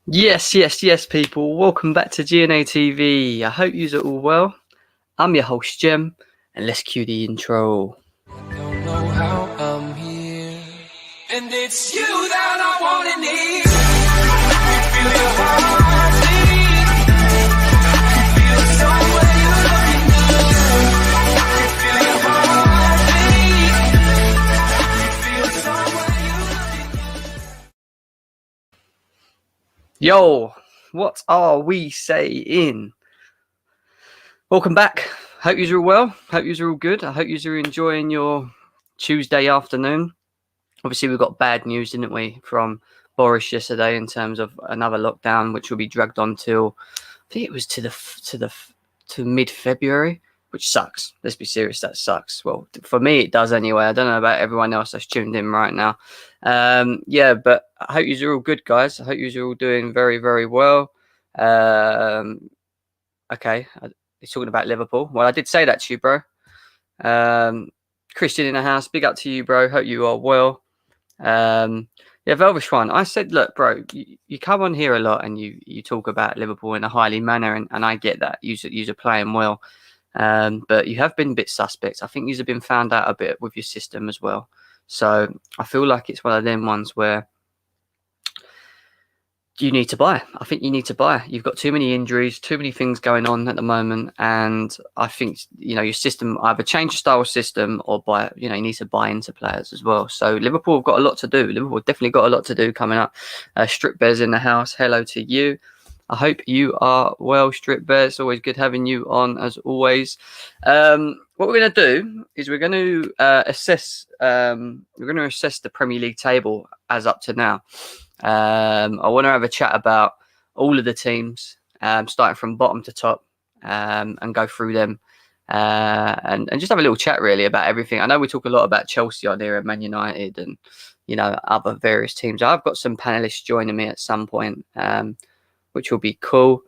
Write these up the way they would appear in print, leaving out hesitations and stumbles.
Yes, yes, yes, people. Welcome back to GNA TV. I hope yous are all well. I'm your host, Jem, and let's cue the intro. Don't know how I'm here, and it's you that I want and need. Feel your heartbeat, feel it somewhere you're looking good. Feel your heartbeat, feel it somewhere you're looking good. Yo, what are we saying? Welcome back. Hope yous are all well. Hope yous are all good. I hope yous are enjoying your Tuesday afternoon. Obviously, we got bad news, didn't we, from Boris yesterday in terms of another lockdown, which will be dragged on till I think it was to mid-February, which sucks. Let's be serious, that sucks. Well, for me, it does anyway. I don't know about everyone else that's tuned in right now. Yeah, but I hope you are all good, guys. I hope you are all doing very, very well. Okay, he's talking about Liverpool. Well, I did say that to you, bro. Christian in the house, big up to you, bro. Hope you are well. Yeah, Velvish one. I said, look, bro, you come on here a lot and you talk about Liverpool in a highly manner, and I get that. You're playing well. But you have been a bit suspect. I think you've been found out a bit with your system as well. So I feel like it's one of them ones where you need to buy. I think you need to buy. You've got too many injuries, too many things going on at the moment, and I think your system either change your style of system or buy. You need to buy into players as well. So Liverpool have got a lot to do. Liverpool definitely got a lot to do coming up. Strip Bears in the house. Hello to you. I hope you are well, Strip Bears. Always good having you on as always. What we're going to do is we're going to assess. We're going to assess the Premier League table as up to now. I want to have a chat about all of the teams, starting from bottom to top, and go through them, and just have a little chat really about everything. I know we talk a lot about Chelsea on here and Man United and other various teams. I've got some panelists joining me at some point, which will be cool.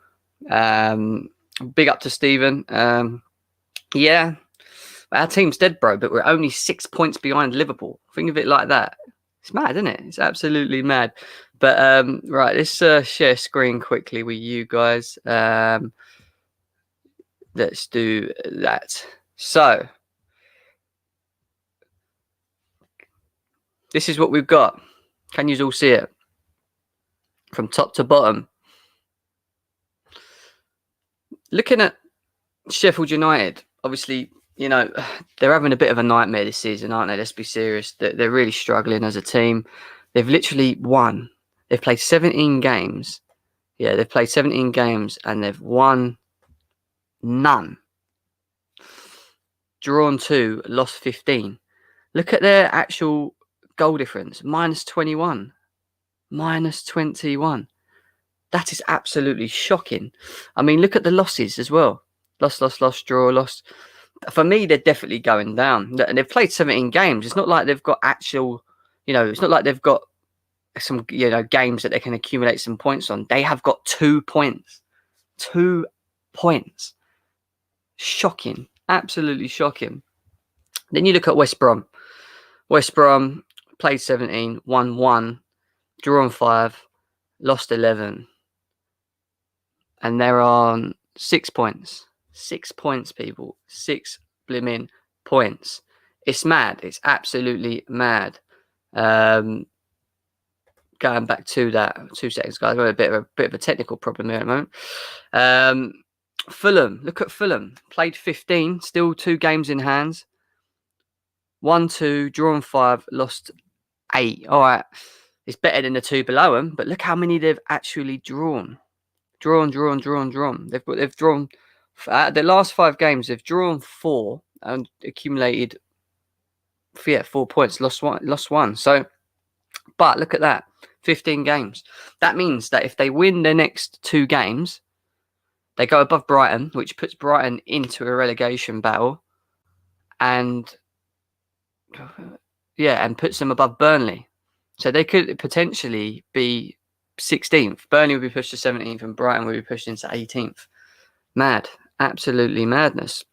Big up to Stephen. Yeah, our team's dead, bro, but we're only 6 points behind Liverpool. Think of it like that. It's mad, isn't it? It's absolutely mad. But right, let's share screen quickly with you guys. Let's do that. So this is what we've got. Can you all see it? From top to bottom. Looking at Sheffield United, obviously, they're having a bit of a nightmare this season, aren't they? Let's be serious. They're really struggling as a team. They've literally won. They've played 17 games. Yeah, they've played 17 games and they've won none. Drawn 2, lost 15. Look at their actual goal difference. Minus 21. Minus 21. That is absolutely shocking. I mean, look at the losses as well. Lost, draw, lost. For me, they're definitely going down. And they've played 17 games. It's not like they've got actual, it's not like they've got some, games that they can accumulate some points on. They have got 2 points. 2 points. Shocking. Absolutely shocking. Then you look at West Brom. West Brom played 17, won 1, drawn 5, lost 11. And they're on 6 points. 6 points, people. 6 blimmin' points. It's mad. It's absolutely mad. Going back to that, 2 seconds, guys. I've got a bit of a technical problem here at the moment. Fulham. Look at Fulham. Played 15. Still 2 games in hands. 1, 2, drawn 5, lost 8. All right. It's better than the 2 below them, but look how many they've actually drawn. Drawn. They've drawn the last 5 games. They've drawn 4 and accumulated 4 points. Lost 1. So, but look at that, 15 games. That means that if they win their next 2 games, they go above Brighton, which puts Brighton into a relegation battle, and puts them above Burnley. So they could potentially be 16th. Burnley will be pushed to 17th and Brighton will be pushed into 18th. Mad. Absolutely madness.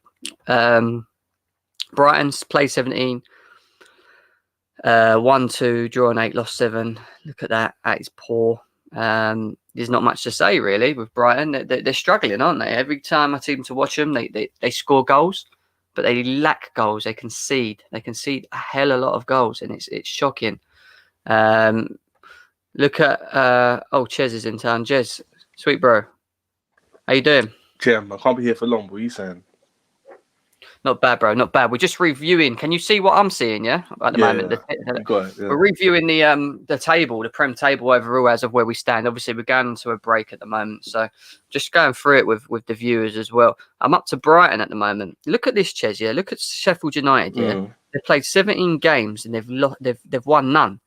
Brighton's played 17. 1, 2, drawn 8, lost 7. Look at that. That is poor. there's not much to say really with Brighton. They're struggling, aren't they? Every time I seem to watch them, they score goals, but they lack goals. They concede a hell of a lot of goals, and it's shocking. Look at Ches is in town. Jez, sweet bro, how you doing? Jim, I can't be here for long. What are you saying? Not bad, bro. Not bad. We're just reviewing. Can you see what I'm seeing? Yeah, at the moment. You got it, yeah. We're reviewing the table, the Prem table overall as of where we stand. Obviously, we're going into a break at the moment, so just going through it with the viewers as well. I'm up to Brighton at the moment. Look at this, Ches. Yeah, look at Sheffield United. Yeah, they've played 17 games and they've won none.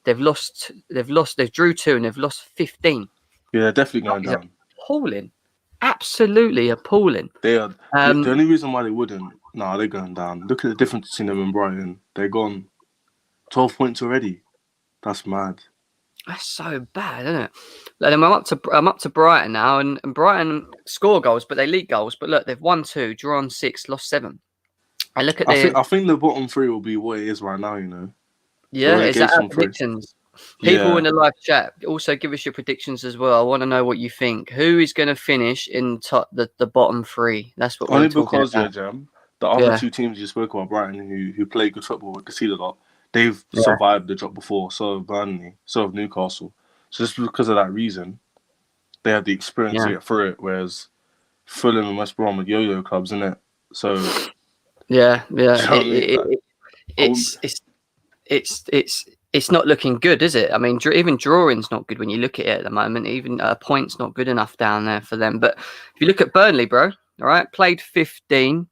They've drew 2 and they've lost 15. Yeah, definitely going down. Appalling. Absolutely appalling. They are. The only reason why they wouldn't, they're going down. Look at the difference between them and Brighton. They're gone 12 points already. That's mad. That's so bad, isn't it? And then I'm up to Brighton now, and Brighton score goals, but they leak goals. But look, they've won 2, drawn 6, lost 7. And look at I think the bottom 3 will be what it is right now. Yeah, is that our predictions? People in the live chat, also give us your predictions as well. I want to know what you think. Who is going to finish in the bottom 3? That's what we're talking about. Jam, the other 2 teams you spoke about, Brighton, who play good football and concede a lot, they've survived the drop before. So have Burnley, so have Newcastle. So just because of that reason, they have the experience to get through it. Whereas Fulham and West Brom are yo-yo clubs, isn't it? So it's not looking good, is it? I mean, even drawing's not good when you look at it at the moment. Even points not good enough down there for them. But if you look at Burnley, bro, all right, played 15.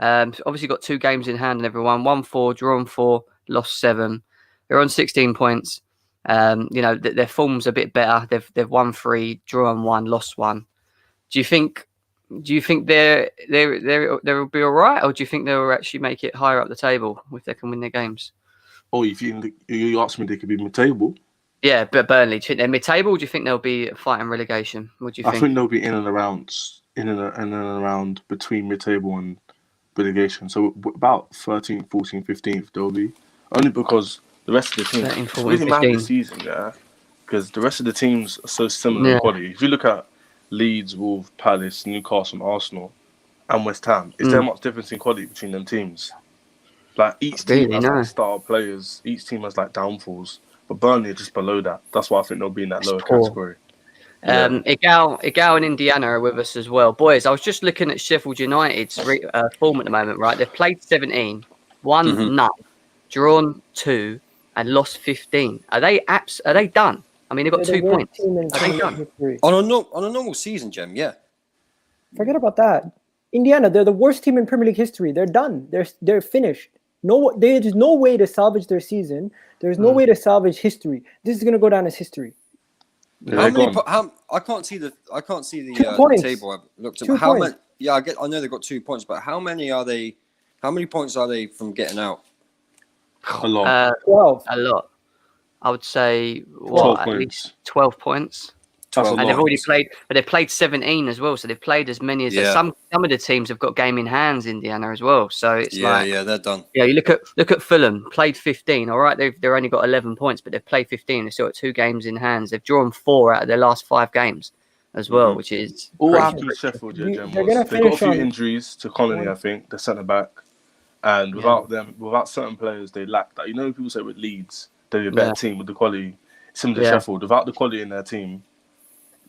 Obviously got 2 games in hand and everyone. Won 4, drawn 4, lost 7. They're on 16 points. Their form's a bit better. They've won 3, drawn 1, lost 1. Do you think they'll be all right, or do you think they'll actually make it higher up the table if they can win their games? Oh, you asked me, they could be mid-table. Yeah, but Burnley, do you think they're mid-table? Or do you think they'll be fighting relegation? What do you think? I think they'll be in and around between mid-table and relegation. So about 13th, 14th, 15th they'll be. Only because the rest of the teams, 13, 14, it's really mad 15. this season, yeah. Because the rest of the teams are so similar in quality. If you look at Leeds, Wolves, Palace, Newcastle, and Arsenal, and West Ham, is there much difference in quality between them teams? Like each team has like star players, each team has like downfalls, but Burnley are just below that. That's why I think they'll be in that lower category. Igal and Indiana are with us as well. Boys, I was just looking at Sheffield United's form at the moment, right? They've played 17, won none, drawn 2, and lost 15. Are they done? I mean, they've got 2 points. Are they done? On a normal season, Jem, yeah. Forget about that. Indiana, they're the worst team in Premier League history. They're done. They're finished. There's no way to salvage their season. There's no way to salvage history. This is going to go down as history. I can't see the 2 points. table. I've looked at 2 how points. many. Yeah, I know they've got 2 points, but how many points are they from getting out? A lot. 12. A lot. I would say 12 at points. least 12 points. That's a And lot. they've already played, but they've played 17 as well. So they've played as many as some of the teams have got game in hands. Indiana as well. So it's they're done. Yeah, you look at Fulham, played 15. All right, they've only got 11 points, but they've played 15. They've still got 2 games in hands. They've drawn 4 out of their last 5 games as well, which is all happened with Sheffield. They've got a few injuries to Connolly, I think, the centre back, and without certain players, they lack that. People say with Leeds, they're a better team with the quality. Similar to Sheffield, without the quality in their team,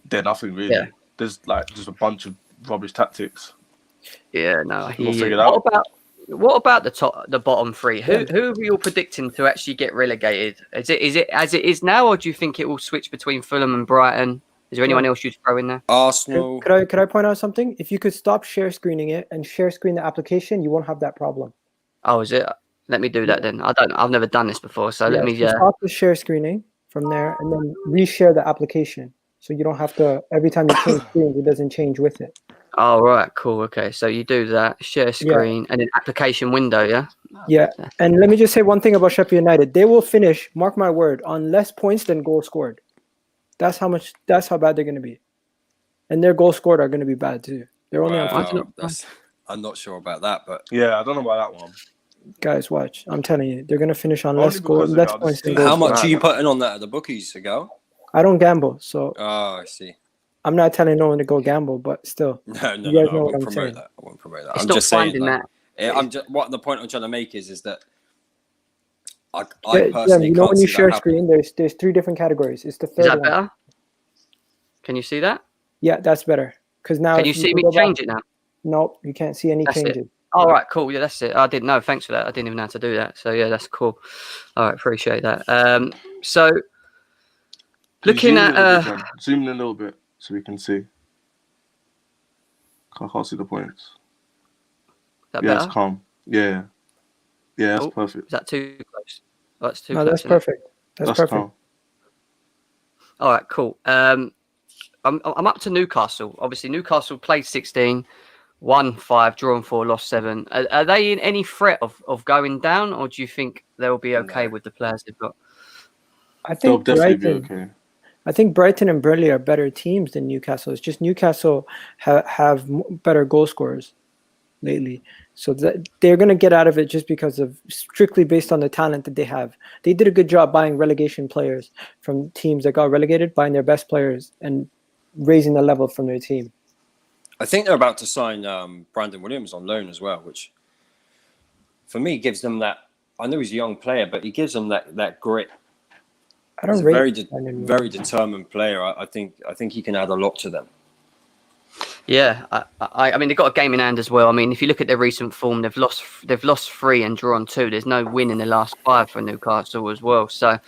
they're nothing really. Yeah. There's just a bunch of rubbish tactics. Yeah, no, we'll figure it out. What about the bottom 3? Who are we all predicting to actually get relegated? Is it as it is now, or do you think it will switch between Fulham and Brighton? Is there anyone else you'd throw in there? Arsenal. Could I point out something? If you could stop share screening it and share screen the application, you won't have that problem. Oh, is it? Let me do that then. I've never done this before, so let me stop the share screening from there and then reshare the application. So you don't have to, every time you change screens, it doesn't change with it. Oh, right. Cool. Okay. So you do that, share screen, and then application window, yeah? Yeah. And let me just say one thing about Sheffield United. They will finish, mark my word, on less points than goals scored. That's how bad they're going to be. And their goals scored are going to be bad too. They're only on I'm not sure about that, but... Yeah, I don't know about that one. Guys, watch. I'm telling you, they're going to finish on less points than goals. How much are you putting on that at the bookies, Ago? I don't gamble, so Oh, I see. I'm not telling no one to go gamble, but still, No, you guys I know what won't I'm promote saying. that. I won't promote that. It's I'm not just saying, finding like, that. I'm just what the point I'm trying to make is that I Yeah, personally you know can't when you see share that happening. screen, there's 3 different categories. It's the Is third that one. better? Can you see that? Yeah, that's better. Because now Can if you see can me go back, change it now? nope, you can't see any That's it. changes. All right, cool. Yeah, that's it. I didn't know. Thanks for that. I didn't even know how to do that. So yeah, that's cool. All right, appreciate that. So Can you looking zoom in at a little bit, Jen? Zoom in a little bit so we can see. I can't see the points. that Yeah, it's better? calm. Yeah, yeah, that's Oh, perfect. is that too close? Oh, that's too No, close. that's Isn't it? perfect. That's perfect. calm. All right, cool. I'm up to Newcastle. Obviously, Newcastle played 16, won 5, drawn 4, lost 7. Are they in any threat of going down, or do you think they'll be okay No. with the players they've got? I They'll think definitely Brighton. be okay. I think Brighton and Burnley are better teams than Newcastle. It's just Newcastle have better goal scorers lately, so they're going to get out of it just because of strictly based on the talent that they have. They did a good job buying relegation players from teams that got relegated, buying their best players and raising the level from their team. I think they're about to sign Brandon Williams on loan as well, which for me gives them that. I know he's a young player, but he gives them that grit. I don't He's a rate very determined player. I think he can add a lot to them. Yeah, I mean they've got a game in hand as well. I mean, if you look at their recent form, they've lost 3 and drawn 2. There's no win in the last 5 for Newcastle as well. So,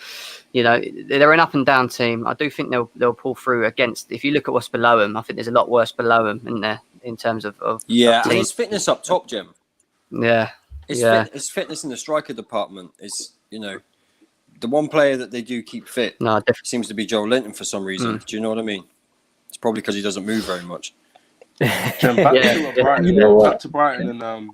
you know, they're an up and down team. I do think they'll pull through against. If you look at what's below them, I think there's a lot worse below them in there in terms of Yeah, and teams. his fitness up top, Jim. Yeah, His fitness in the striker department is, the one player that they do keep fit no, definitely. seems to be Joe Linton for some reason. Do you know what I mean? It's probably because he doesn't move very much. Jen, back Yeah, to Brighton. You know what? Back to Brighton and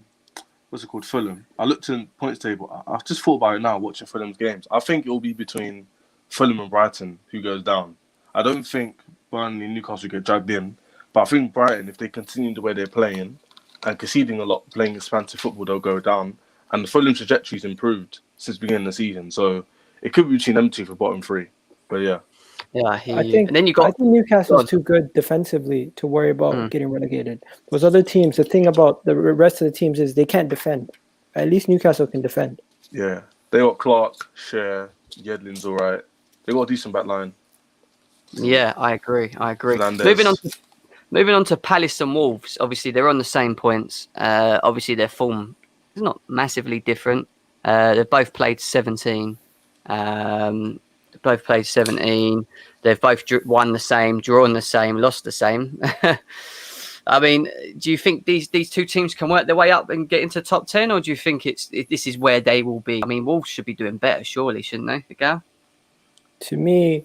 what's it called, Fulham. I looked in points table. I've just thought about it now watching Fulham's games. I think it will be between Fulham and Brighton who goes down. I don't think Burnley and Newcastle get dragged in, but I think Brighton, if they continue the way they're playing and conceding a lot, playing expansive football, they'll go down. And the Fulham trajectory's improved since the beginning of the season, so it could be between them two for bottom 3. But yeah. Yeah, I hear I you. think, And then you I got think Newcastle's too good defensively to worry about getting relegated. Those other teams, the thing about the rest of the teams is they can't defend. At least Newcastle can defend. Yeah. They got Clark, Cher, Yedlin's all right. They got a decent back line. Yeah, I agree. Fernandes. Moving on to Palace and Wolves. Obviously, they're on the same points. Obviously, their form is not massively different. They've both played 17. They've both won the same, drawn the same, lost the same. I mean, do you think these two teams can work their way up and get into top 10, or do you think this is where they will be? I mean, Wolves should be doing better, surely, shouldn't they, Miguel? To me,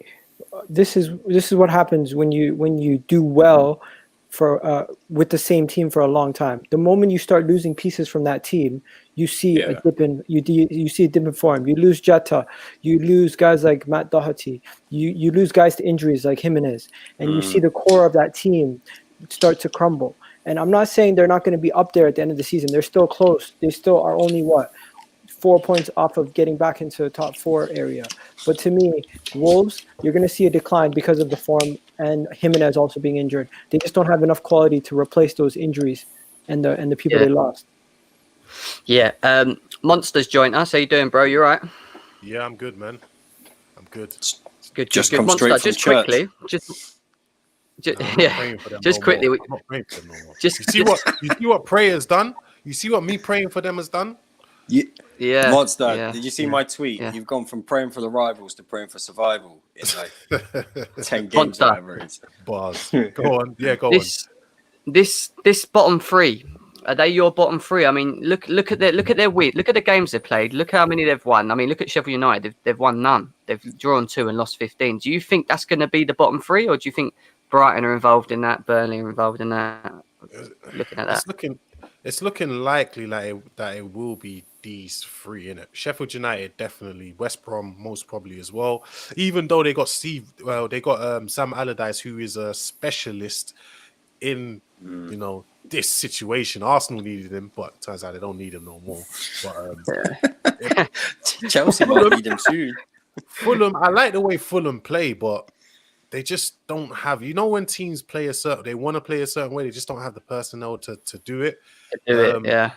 this is what happens when you do well for with the same team for a long time. The moment you start losing pieces from that team, you see a dip in you see a dip in form. You lose Jetta, you lose guys like Matt Doherty, you lose guys to injuries like Jimenez, and you see the core of that team start to crumble. And I'm not saying they're not going to be up there at the end of the season. They're still close. They still are only 4 points off of getting back into the top 4 area. But to me, Wolves, you're going to see a decline because of the form and Jimenez also being injured. They just don't have enough quality to replace those injuries and the people they lost. Yeah. Monsters joined us. How you doing, bro? You all right? Yeah, I'm good, man. I'm good. Good. Just good. come Monster, straight from just church. quickly. Just quickly. I'm not praying for them no more. You Just see what prayer has done? You see what me praying for them has done? Yeah. Monster, yeah. did you see my tweet? Yeah. You've gone from praying for the rivals to praying for survival in like 10 games, Monster. whatever it is. Bars. Go on. Yeah, go This bottom 3. Are they your bottom 3? I mean, look at their win. Look at the games they've played. Look how many they've won. I mean, look at Sheffield United. They've won none. They've drawn 2 and lost 15. Do you think that's going to be the bottom 3, or do you think Brighton are involved in that? Burnley are involved in that? Looking at that, It's looking likely that it will be these 3 in it. Sheffield United definitely, West Brom most probably as well. Even though they got Sam Allardyce, who is a specialist in this situation. Arsenal needed him, but turns out they don't need him no more. But Chelsea might need him soon. Fulham, I like the way Fulham play, but they just don't have. You know, when teams play they want to play a certain way, they just don't have the personnel to do it. Do it, yeah.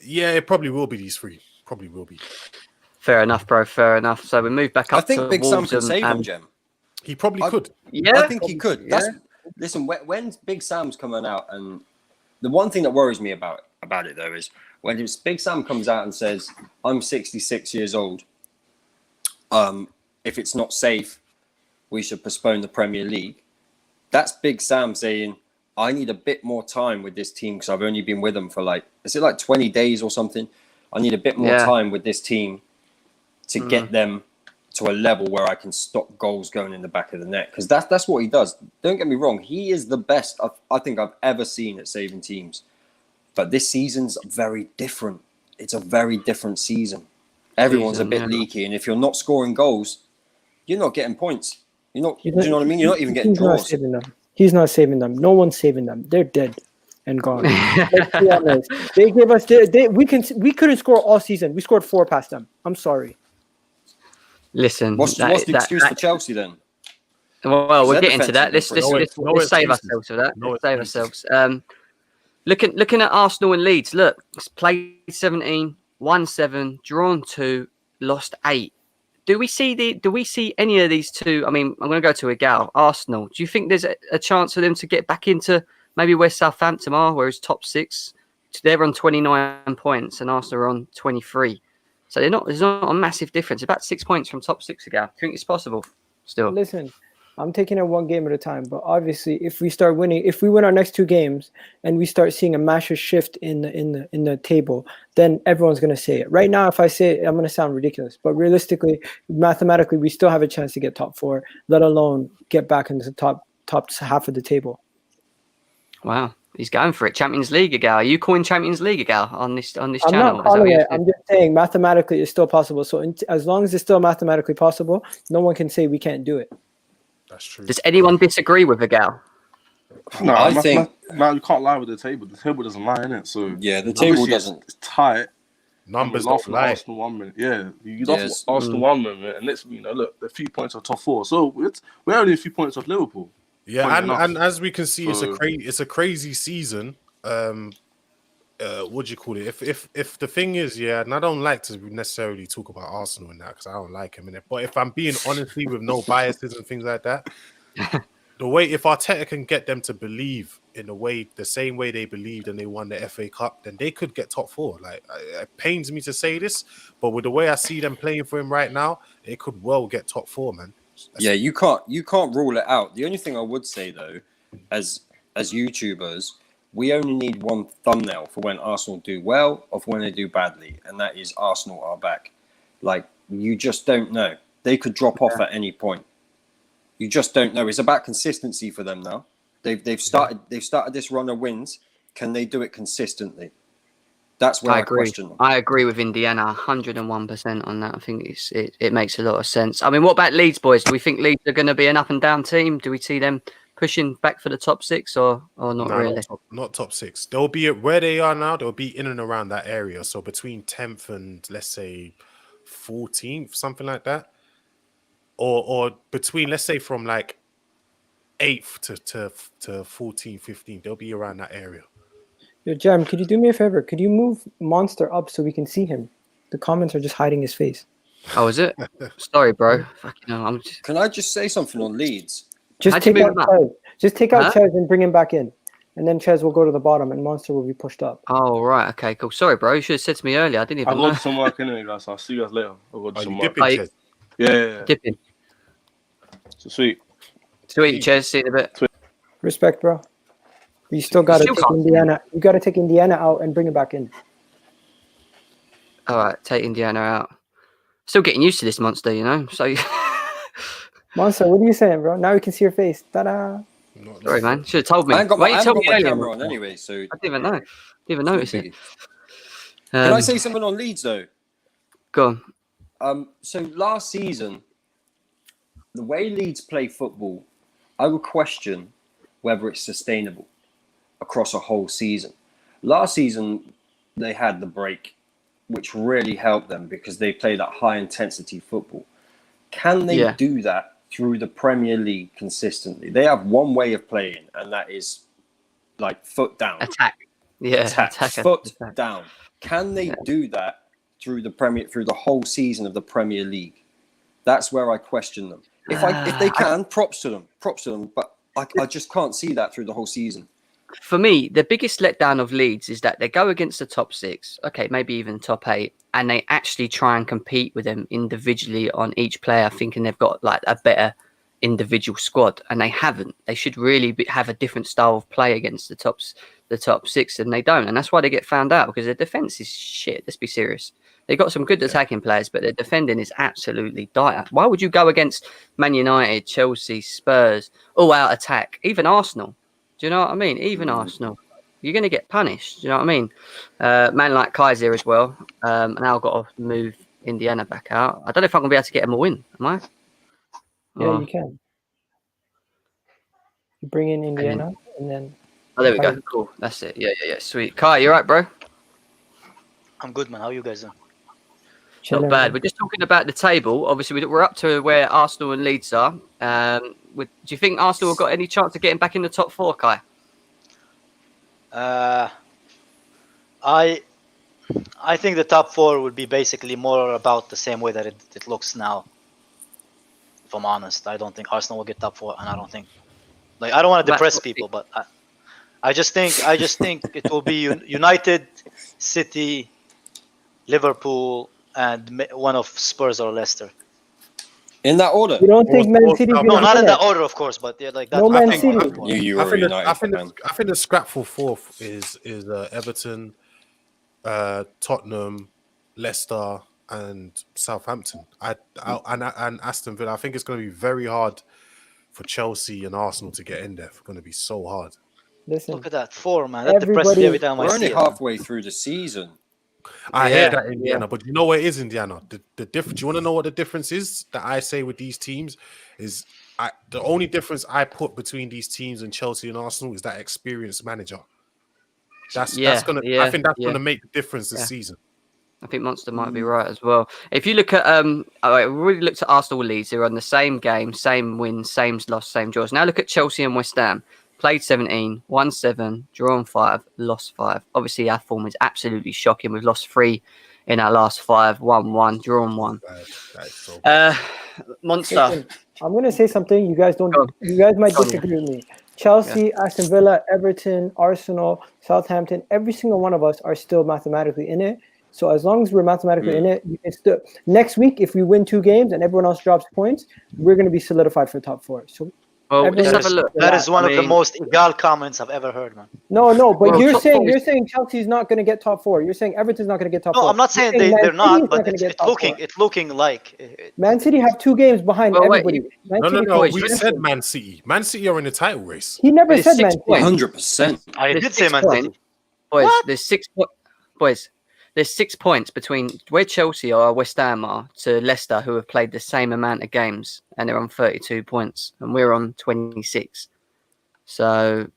Yeah, it probably will be these three. Probably will be. Fair enough, bro. Fair enough. So we move back up. I think to Big Sam can Wolves save and him, Jem. He probably could. Yeah, I think he could. Listen, when Big Sam's coming out, and the one thing that worries me about it though is when Big Sam comes out and says, "I'm 66 years old. If it's not safe, we should postpone the Premier League." That's Big Sam saying, "I need a bit more time with this team because I've only been with them for is it 20 days or something? I need a bit more time with this team to get them to a level where I can stop goals going in the back of the net." Because that's what he does. Don't get me wrong. He is the best I think I've ever seen at saving teams. But this season's very different. It's a very different season. Everyone's a bit leaky. And if you're not scoring goals, you're not getting points. You're not, do you know what I mean? You're not even getting draws. He's not saving them. No one's saving them. They're dead and gone. Let's be honest. They gave us. We couldn't score all season. We scored 4 past them. I'm sorry. Listen, what's the excuse for Chelsea then? Well, we'll get into that. Let's save ourselves for that. Let's save ourselves. Looking at Arsenal and Leeds. Look, it's played 17, won 7, drawn 2, lost 8. Do we see any of these two? I mean, I'm going to go to Igal. Arsenal. Do you think there's a chance for them to get back into maybe where Southampton are, where it's top 6? They're on 29 points and Arsenal are on 23. So there's not a massive difference. About 6 points from top 6 Igal. Do you think it's possible still? Listen, I'm taking it one game at a time. But obviously, if we start winning, if we win our next 2 games and we start seeing a massive shift in the table, then everyone's going to say it. Right now, if I say it, I'm going to sound ridiculous. But realistically, mathematically, we still have a chance to get top 4, let alone get back into the top half of the table. Wow, he's going for it. Champions League Igal. Are you calling Champions League Igal on this channel? I'm not calling it. I'm just saying mathematically it's still possible. So as long as it's still mathematically possible, no one can say we can't do it. That's true. Does anyone disagree with Igal? No, I think you can't lie with the table. The table doesn't lie, innit? So yeah, the table doesn't. It's tight. Numbers off don't lie. Arsenal 1 minute. Yeah, you lost Arsenal 1 minute, and next week, look, they're a few points off top 4. So we're only a few points off Liverpool. Yeah, and as we can see, it's a crazy season. What do you call it? If the thing is, and I don't like to necessarily talk about Arsenal in that because I don't like him in it. But if I'm being honestly with no biases and things like that, if Arteta can get them to believe in the same way they believed and they won the FA Cup, then they could get top 4. Like, it pains me to say this, but with the way I see them playing for him right now, they could well get top 4, man. You can't rule it out. The only thing I would say though, as YouTubers, we only need one thumbnail for when Arsenal do well or for when they do badly, and that is Arsenal are back. Like, you just don't know. They could drop off at any point. You just don't know. It's about consistency for them now. They've started this run of wins. Can they do it consistently? That's where I question them. I agree with Indiana 101% on that. I think it makes a lot of sense. I mean, what about Leeds, boys? Do we think Leeds are going to be an up and down team? Do we see them pushing back for the top 6 or not really? Not top 6. They'll be where they are now. They'll be in and around that area. So between 10th and let's say 14th, something like that. Or between, let's say, from like 8th to 14th, 15th. They'll be around that area. Yo, Jam, could you do me a favor? Could you move Monster up so we can see him? The comments are just hiding his face. Oh, is it? Sorry, bro. Fucking hell, Can I just say something on Leeds? Just take out Ches. Just take out Ches and bring him back in. And then Ches will go to the bottom and Monster will be pushed up. Oh, right. Okay, cool. Sorry, bro. You should have said to me earlier. I didn't even know. I'll go to some work anyway, guys. I'll see you guys later. I'll go to some work. Dipping, Yeah. Dipping. So sweet. Sweet, Ches. See you in a bit. Respect, bro. You still got to take Indiana. You got to take Indiana out and bring it back in. All right, take Indiana out. Still getting used to this monster, you know. So, Monster, what are you saying, bro? Now we can see your face. Ta-da! Sorry, man. Should have told me. I ain't got my camera on anyway, so I didn't even know. Didn't even notice it. Can I say something on Leeds though? Go on. So last season, the way Leeds play football, I would question whether it's sustainable across a whole season. Last season, they had the break, which really helped them because they play that high intensity football. Can they do that through the Premier League consistently. They have one way of playing, and that is like foot down. Attack. Yeah, Attack. attack. Foot down. Can they do that through the whole season of the Premier League? That's where I question them. If they can, props to them. But I just can't see that through the whole season. For me, the biggest letdown of Leeds is that they go against the top 6, okay, maybe even top 8, and they actually try and compete with them individually on each player, thinking they've got like a better individual squad, and they haven't. They should really have a different style of play against the top 6, and they don't, and that's why they get found out, because their defense is shit. Let's be serious. They got some good attacking players, but their defending is absolutely dire. Why would you go against Man United, Chelsea, Spurs, all out attack, even Arsenal? Do you know what I mean? Even Arsenal, you're going to get punished. Do you know what I mean? Man like Kaiser as well. Now I've got to move Indiana back out. I don't know if I'm going to be able to get him a win. Am I? Yeah, you can. You bring in Indiana, and then. Oh, there we go. Cool. That's it. Yeah. Sweet. Kai, you right, bro? I'm good, man. How you guys doing? Not bad. We're just talking about the table. Obviously, we're up to where Arsenal and Leeds are. Do you think Arsenal have got any chance of getting back in the top 4, Kai? I think the top 4 would be basically more about the same way that it looks now. If I'm honest, I don't think Arsenal will get top 4, and I don't think, like, I don't want to depress people, but I just think it will be United, City, Liverpool, and one of Spurs or Leicester. In that order? You don't think Man City? No, not in that order, of course, but yeah, like that. No Man City. I think the scrap for 4th is Everton, Tottenham, Leicester, and Southampton. And Aston Villa. I think it's going to be very hard for Chelsea and Arsenal to get in there. It's going to be so hard. Listen, Look at that 4, man. That depresses me every time I see it. We're only halfway through the season. I hear that, Indiana, but you know what it is, Indiana? The difference. You want to know what the difference is that I say with these teams is the only difference I put between these teams and Chelsea and Arsenal is that experienced manager. That's gonna. I think that's gonna make the difference this season. I think Monster might be right as well. If you look at we really looked at Arsenal Leeds. They're on the same game, same wins, same loss, same draws. Now look at Chelsea and West Ham. Played 17, won 7, drawn 5, lost 5. Obviously, our form is absolutely shocking. We've lost 3 in our last 5, won 1, drawn 1. So Monster. listen, I'm going to say something. You guys might disagree with me. Chelsea, Aston Villa, Everton, Arsenal, Southampton, every single one of us are still mathematically in it. So as long as we're mathematically in it, it's next week, if we win 2 games and everyone else drops points, we're going to be solidified for top 4. So. Well, let's have a look. That is one of the most egal comments I've ever heard, man. No, but you're saying Chelsea's not going to get top 4. You're saying Everton's not going to get top 4. No, I'm not saying they're not, but it's looking like Man City have 2 games behind everybody. No. We said Man City. Man City are in the title race. He never said Man City. 100%. I did say Man City. Boys, there's 6 points between where Chelsea or West Ham are to Leicester, who have played the same amount of games, and they're on 32 points, and we're on 26. So,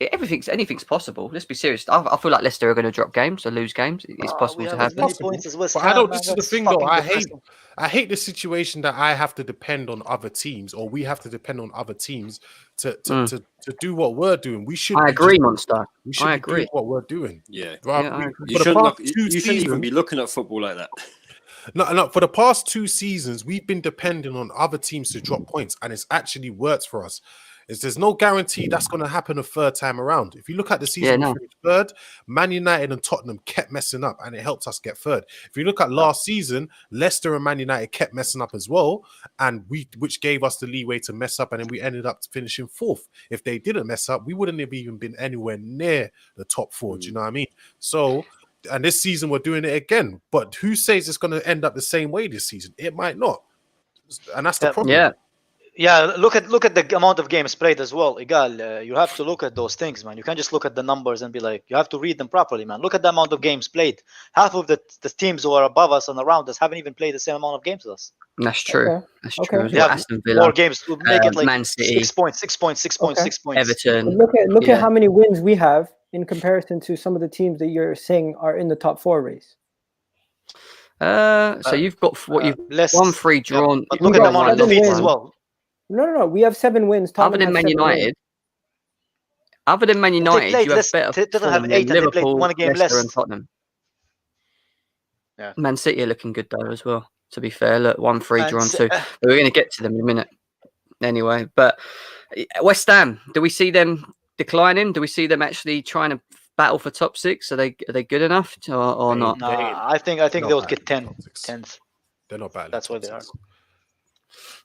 anything's possible. Let's be serious. I feel like Leicester are going to drop games or lose games. It's possible to have points as West Ham. But I don't. This is the thing, though. I hate the situation that I have to depend on other teams, or we have to depend on other teams to do what we're doing. We should. I agree, Monster. We should agree doing what we're doing. Yeah. You shouldn't even be looking at football like that. No. For the past 2 seasons, we've been depending on other teams to drop points, and it's actually worked for us. There's no guarantee that's going to happen a third time around. If you look at the season, we finished 3rd. Man United and Tottenham kept messing up, and it helped us get 3rd. If you look at last season, Leicester and Man United kept messing up as well, and which gave us the leeway to mess up, and then we ended up finishing 4th. If they didn't mess up, we wouldn't have even been anywhere near the top 4. Do you know what I mean? So, and this season we're doing it again. But who says it's going to end up the same way this season? It might not, and that's the problem. Yeah. Yeah, look at the amount of games played as well. Igal, you have to look at those things, man. You can't just look at the numbers and be like, you have to read them properly, man. Look at the amount of games played. Half of the teams who are above us and around us haven't even played the same amount of games as us. That's true. Okay. That's Okay. true. They have Aston Villa, more games to make it like Man City, 6 points, 6 points, 6 points, 6 points, Okay. 6 points. Everton. Look at how many wins we have in comparison to some of the teams that you're saying are in the top 4 race. So you've got what you've less 1-3 drawn. But you've look at got the amount of 7 defeats as wins. well. No. We have 7 wins. Other Tottenham than has Man 7 wins. United, other than Man They United, played you have less. better Tottenham have Fulham 8 than and they played Liverpool, 1 game Leicester, less. and Tottenham. Yeah. Man City are looking good though as well. To be fair, look, 1-3 Man drawn C- 2. But we're going to get to them in a minute. Anyway, but West Ham, do we see them declining? Do we see them actually trying to battle for top 6? Are they good enough or They- not? No, They- I think not they'll bad get in 10, top six. 10th. They're not bad. in That's top what they are. six.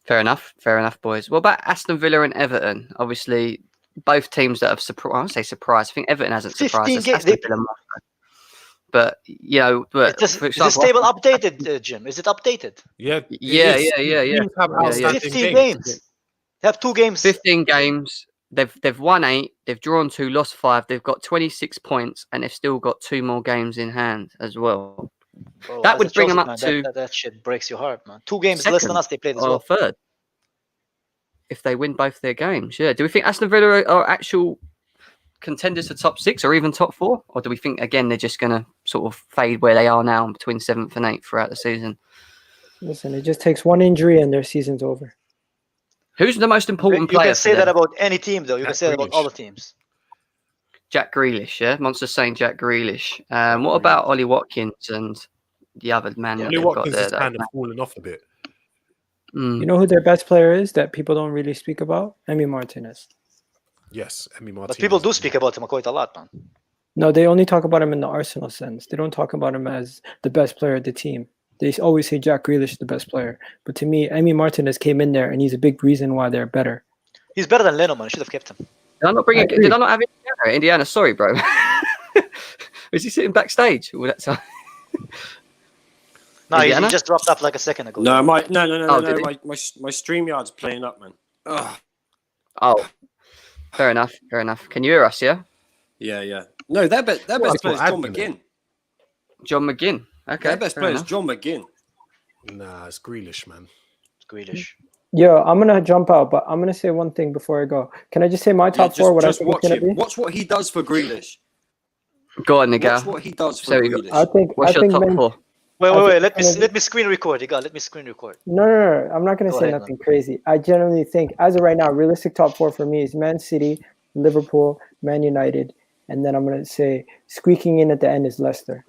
Fair enough, boys. What about Aston Villa and Everton? Obviously, both teams that have surprised. I won't say surprised. I think Everton hasn't 15 surprised us. games. Aston Villa more so. But Is this table updated, Jim? Is it updated? Yeah, it Yeah. is. Teams have Yeah. outstanding 15 games. games. They have 2 games. 15 games. They've won 8. They've drawn 2, lost 5. They've got 26 points, and they've still got 2 more games in hand as well. Bro, that as would a bring Chelsea them up fan, to that shit breaks your heart, man. 2 games less than second us they played as or well. third if they win both their games. Yeah. Do we think Aston Villa are actual contenders for top 6 or even top 4, or do we think again they're just going to sort of fade where they are now between 7th and 8th throughout the season? Listen, it just takes one injury and their season's over. Who's the most important You player? can say for that them? about any team, though. You can Jack say that about Grealish. all the teams. Jack Grealish, yeah? Monster's saying Jack Grealish. What about Ollie Watkins and the other man that Ollie they've got Watkins there? is kind of falling off a bit. You know who their best player is that people don't really speak about? Emi Martinez. Yes, Emi Martinez. But people do speak about him quite a lot, man. No, they only talk about him in the Arsenal sense. They don't talk about him as the best player of the team. They always say Jack Grealish is the best player. But to me, Emi Martinez came in there and he's a big reason why they're better. He's better than Leno, man. I should have kept him. Did I not bring I it? agree. Did I not have Indiana? Indiana, sorry, bro. Was he sitting backstage all that time? No, he Indiana? just dropped up like a second ago. No, Oh, my did he? StreamYard's playing up, man. Ugh. Oh, fair enough. Can you hear us? Yeah, Yeah. No, their best player is what John admin. McGinn. John McGinn. Okay, Their best fair player is enough. John McGinn. Nah, it's Grealish, man. Grealish. Yo, I'm gonna jump out, but I'm gonna say one thing before I go. Can I just say my top 4? What I just think it's watch gonna him. be? Watch what he does for Grealish. Go on, Nigga. Watch what he does for So you got- Grealish. I think. What's I your think. top Man, 4? Wait. think Let Kennedy- me screen record. You got. Let me screen record. No. I'm not gonna Go say ahead, nothing crazy. I generally think, as of right now, realistic top 4 for me is Man City, Liverpool, Man United, and then I'm gonna say squeaking in at the end is Leicester.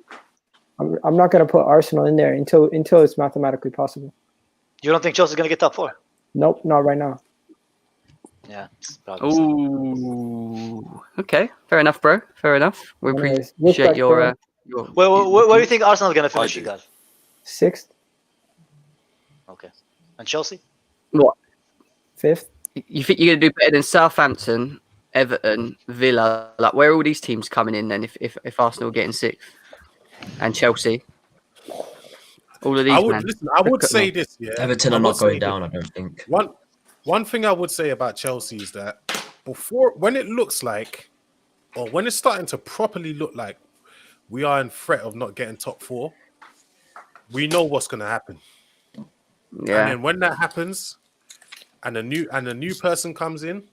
I'm not gonna put Arsenal in there until it's mathematically possible. You don't think Chelsea's gonna get top 4? Nope, not right now. Yeah. It's probably so. Ooh. Okay. Fair enough, bro. Fair enough. We Anyways, appreciate respect, your. bro. Where do you think Arsenal's gonna finish, do. you guys? 6th, Okay. And Chelsea? What? 5th. You think you're gonna do better than Southampton, Everton, Villa? Like, where are all these teams coming in then? If Arsenal are getting 6th, and Chelsea, all of these. I would man. listen. I would Look at say them. this. Yeah, Everton I are would not say going this. down, I don't think. One thing I would say about Chelsea is that when it looks like, or when it's starting to properly look like we are in threat of not getting top 4, we know what's going to happen. And Yeah. then when that happens, and a new person comes in,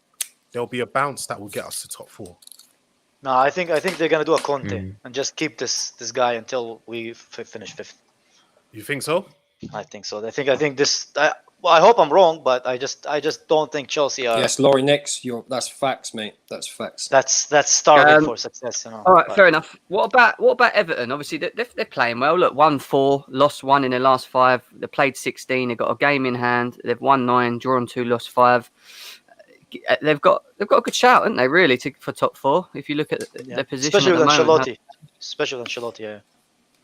there'll be a bounce that will get us to top 4. No, I think they're gonna do a Conte and just keep this guy until we finish 5th. You think so? I think so. I think this. I hope I'm wrong, but I just don't think Chelsea are. Yes, Laurie Nix, that's facts, mate. That's facts. That's starving for success, you know. All right, But fair enough. What about Everton? Obviously, they're playing well. Look, 1-4, lost 1 in their last 5. They played 16. They've got a game in hand. They've won 9, drawn 2, lost 5. They've got a good shout, haven't they? Really, for top 4. If you look at their position, especially at with the moment. Ancelotti. Especially with Ancelotti, yeah.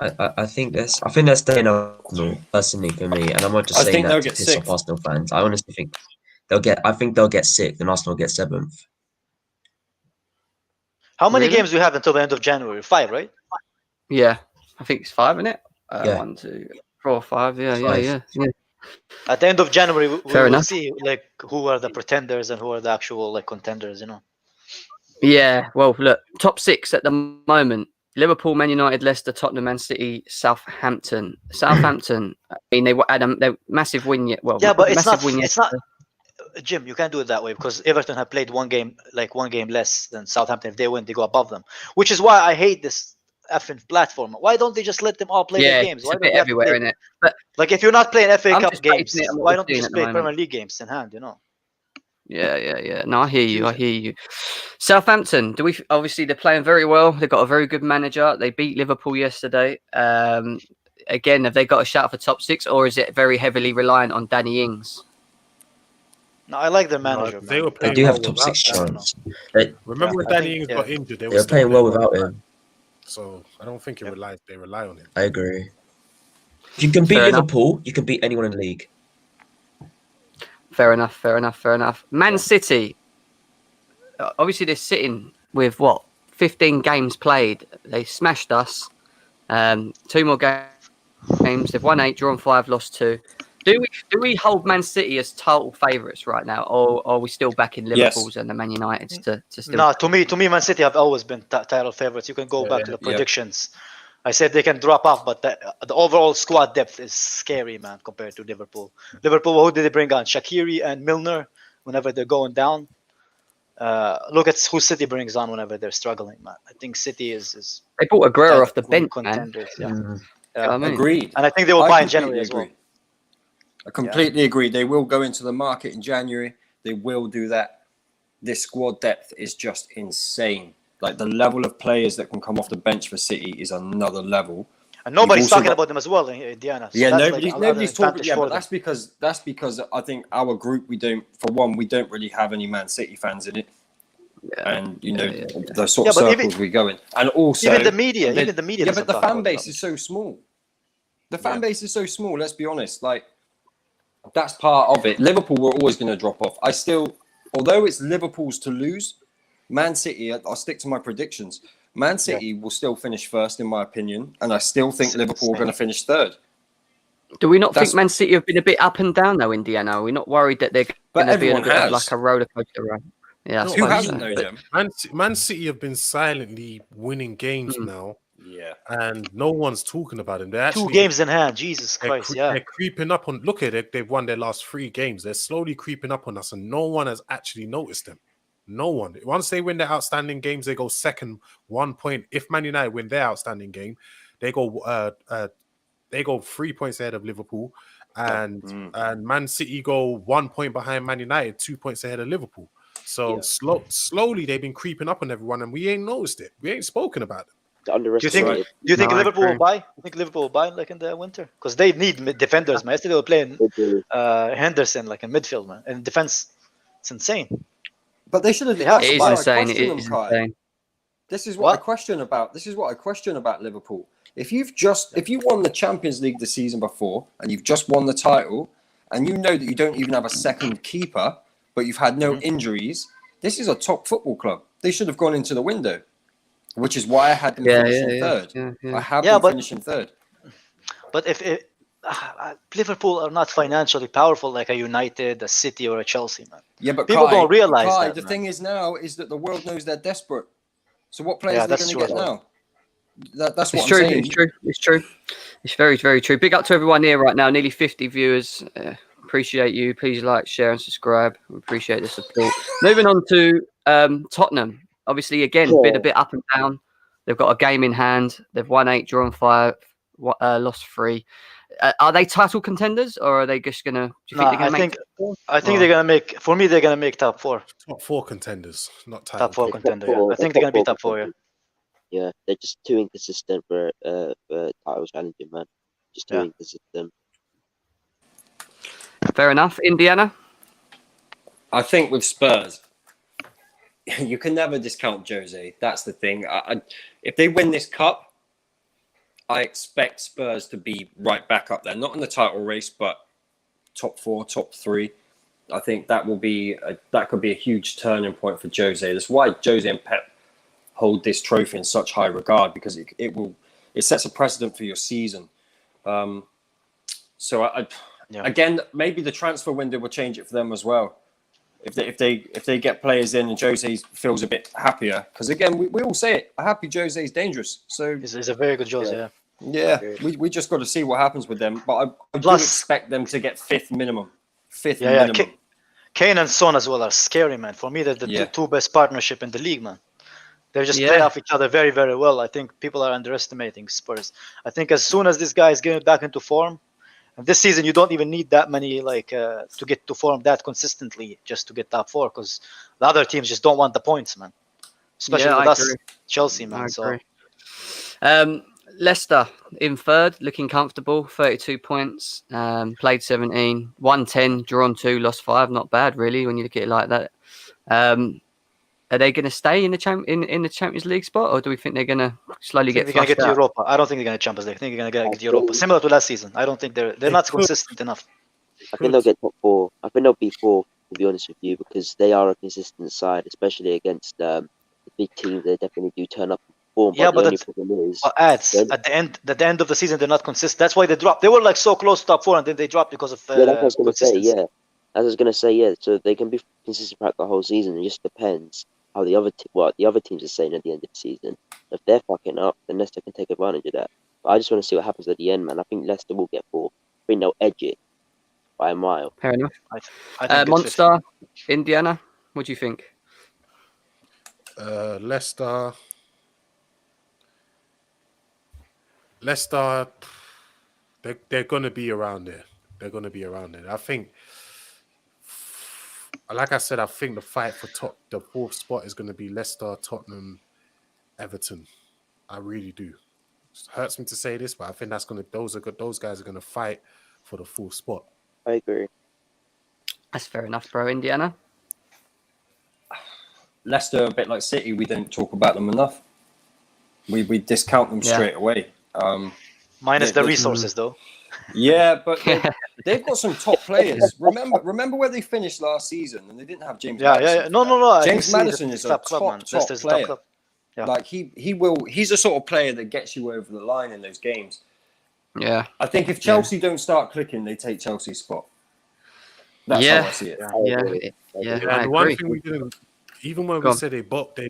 I think they're staying Arsenal personally for me, and I'm not just I saying think they'll that to get piss sixth. off Arsenal fans. I honestly think they'll get 6th, and Arsenal will get 7th. How many Really? games do we have until the end of January? 5, right? Yeah, I think it's 5, isn't it? Yeah. 1, 2, 4, 5. Yeah. At the end of January, we Fair will enough. see like who are the pretenders and who are the actual like contenders. You know. Yeah, well, look, top 6 at the moment: Liverpool, Man United, Leicester, Tottenham, Man City, Southampton. Southampton. I mean, they had a massive win yet. Well, Yeah, but it's massive not. win It's not. Jim, you can't do it that way because Everton have played one game less than Southampton. If they win, they go above them. Which is why I hate this effing platform. Why don't they just let them all play Yeah, their games? it's Why a don't bit they have to everywhere, play? isn't it? But Like if you're not playing FA I'm Cup just games, basing it on what why we're don't you seeing just at the play moment. Premier League games in hand? Yeah. No, I hear you. I Confusing. hear you. Southampton, do we? Obviously, they're playing very well. They've got a very good manager. They beat Liverpool yesterday. Again, have they got a shout for top 6, or is it very heavily reliant on Danny Ings? No, I like their No, manager, they man. were They playing do well have a top without 6 him. I don't know. chance. They, Remember when I Danny think, Ings yeah. got injured, they they were were still playing well playing well without without him. him. So I don't think they rely on him. I agree. If you can beat Fair enough. Liverpool, you can beat anyone in the league. Fair enough. Man Yeah. City, obviously, they're sitting with 15 games played. They smashed us. 2 more games. They've won 8, drawn 5, lost 2. Do we hold Man City as total favourites right now, or are we still backing Liverpool's and the Man Uniteds to still? No, to me, Man City have always been title favorites. You can go back to the predictions. I said they can drop off, but the overall squad depth is scary, man, compared to Liverpool. Liverpool, who did they bring on? Shaqiri and Milner whenever they're going down. Look at who City brings on whenever they're struggling, man. I think City is They bought Aguero off the bench, man. contenders. Yeah. Mm. You know what I mean? Agreed. And I think they will buy in completely January as well. agree. I completely agree. They will go into the market in January. They will do that. This squad depth is just insane. Like the level of players that can come off the bench for City is another level. And nobody's also talking got- about them as well in Indiana. So Yeah, that's nobody's like another talking. advantage Yeah, for but them. that's because I think our group we don't really have any Man City fans in it, and the sort of Yeah, but circles we go in, and also even the media Yeah, doesn't but the talk fan about base them. is so small. The fan base is so small. Let's be honest. Like that's part of it. Liverpool were always going to drop off. Although it's Liverpool's to lose, Man City. I'll stick to my predictions. Man City will still finish first, in my opinion, and I still think Liverpool are going to finish third. Do we not think Man City have been a bit up and down though, Indiana? Are we not worried that they're going to be in a bit of like a roller coaster run? Yeah, I No, Who suppose hasn't so. though, Jim? Man City have been silently winning games now, Yeah. and no one's talking about them. They're actually 2 games in hand. Jesus they're, Christ, yeah. they're creeping up on. Look at it; they've won their last 3 games. They're slowly creeping up on us, and no one has actually noticed them. No one. Once they win their outstanding games, they go second, 1 point. If Man United win their outstanding game, they go 3 points ahead of Liverpool, and Man City go 1 point behind Man United, 2 points ahead of Liverpool. So slowly they've been creeping up on everyone, and we ain't noticed it. We ain't spoken about it. Do you think No, I Liverpool will agree. buy? You think Liverpool will buy like in the winter? Because they need defenders, man. Yesterday they were playing Henderson like in midfield, man. And defense, it's insane. But they should have. They have It to is buy. insane. It is insane. This is what I What? question about. This is what I question about Liverpool. If you won the Champions League the season before and you've just won the title, and you know that you don't even have a second keeper, but you've had no injuries, this is a top football club. They should have gone into the window, which is why I had them finishing third. I have them finishing third. But if Liverpool are not financially powerful like a United, a City, or a Chelsea, man. Yeah, but People don't realize Kai, that. the Man. thing is now is that the world knows they're desperate. So what players Yeah, are they that's going to true get as well. now? That's what It's I'm true. saying. It's true. It's very, very true. Big up to everyone here right now. Nearly 50 viewers. Appreciate you. Please like, share, and subscribe. We appreciate the support. Moving on to Tottenham. Obviously, again, been a bit up and down. They've got a game in hand. They've won 8, drawn 5, lost 3. Are they title contenders, or are they just gonna? Do you think they're gonna make? I think they're gonna make. For me, they're gonna make top 4. Top 4 contenders, not title. Top 4 contender. Yeah. I think they're gonna be top 4. Yeah. Yeah, they're just too inconsistent for title challenging, man. Just too inconsistent. Fair enough. Indiana. I think with Spurs, you can never discount Jose. That's the thing. If they win this cup, I expect Spurs to be right back up there. Not in the title race, but top 4, top 3. I think that could be a huge turning point for Jose. That's why Jose and Pep hold this trophy in such high regard, because it sets a precedent for your season. Again, maybe the transfer window will change it for them as well. If they get players in and Jose feels a bit happier, because again we all say it, a happy Jose is dangerous. So He's a very good Jose. yeah, we just got to see what happens with them. But I do expect them to get 5th minimum. 5th minimum. Kane and Son as well are scary, man. For me, they're the 2 best partnership in the league, man. They're just Yeah. playing off each other very, very well. I think people are underestimating Spurs. I think as soon as this guy is getting back into form, and this season you don't even need that many to get to form that consistently just to get top 4, because the other teams just don't want the points, man. Especially Yeah, with I us, agree. Chelsea, man. I So agree. Leicester in third, looking comfortable, 32 points, played 17, won 10, drawn 2, lost 5. Not bad, really, when you look at it like that. Are they going to stay in the in the Champions League spot, or do we think they're going to slowly I think get they're gonna flushed get to out? Europa. I don't think they're gonna Champions League. I think they're gonna I get Europa. think, Similar to last season. I don't think they're They not could. consistent enough. I think they'll get top 4. I think they'll be 4, to be honest with you, because they are a consistent side, especially against the big teams. They definitely do turn up and perform. Yeah, But the but only that's problem is, ads then, at the end of the season they're not consistent. That's why they dropped. They were like so close to top 4, and then they dropped because of yeah, that's what I was going to say. consistency. Yeah, as I was going to say. Yeah, so they can be consistent throughout the whole season. It just depends how what the other teams are saying at the end of the season. If they're fucking up, then Leicester can take advantage of that. But I just want to see what happens at the end, man. I think Leicester will get 4. I think they'll edge it by a mile. Fair enough. I think it's 50. Monster, Indiana, what do you think? Leicester, they're going to be around there. They're going to be around there. I think, like I said, I think the fight for the 4th spot is going to be Leicester, Tottenham, Everton. I really do. It hurts me to say this, but I think that's going to those guys are going to fight for the 4th spot. I agree. That's fair enough, bro. Indiana. Leicester, a bit like City, we don't talk about them enough. We discount them Yeah. straight away. Minus Yeah, the resources, though. Yeah, but they've got some top players. Remember where they finished last season, and they didn't have James. Yeah, Madison yeah. for No, that. no, no. I James see Madison the is a top top, club, man. top Leicester's a top player. club. Yeah. Like he's a sort of player that gets you over the line in those games. Yeah. I think if Chelsea don't start clicking, they take Chelsea's spot. That's Yeah. how I see it. Yeah. agree. Yeah. Yeah, I and one agree. thing we didn't, even when Go we on. said they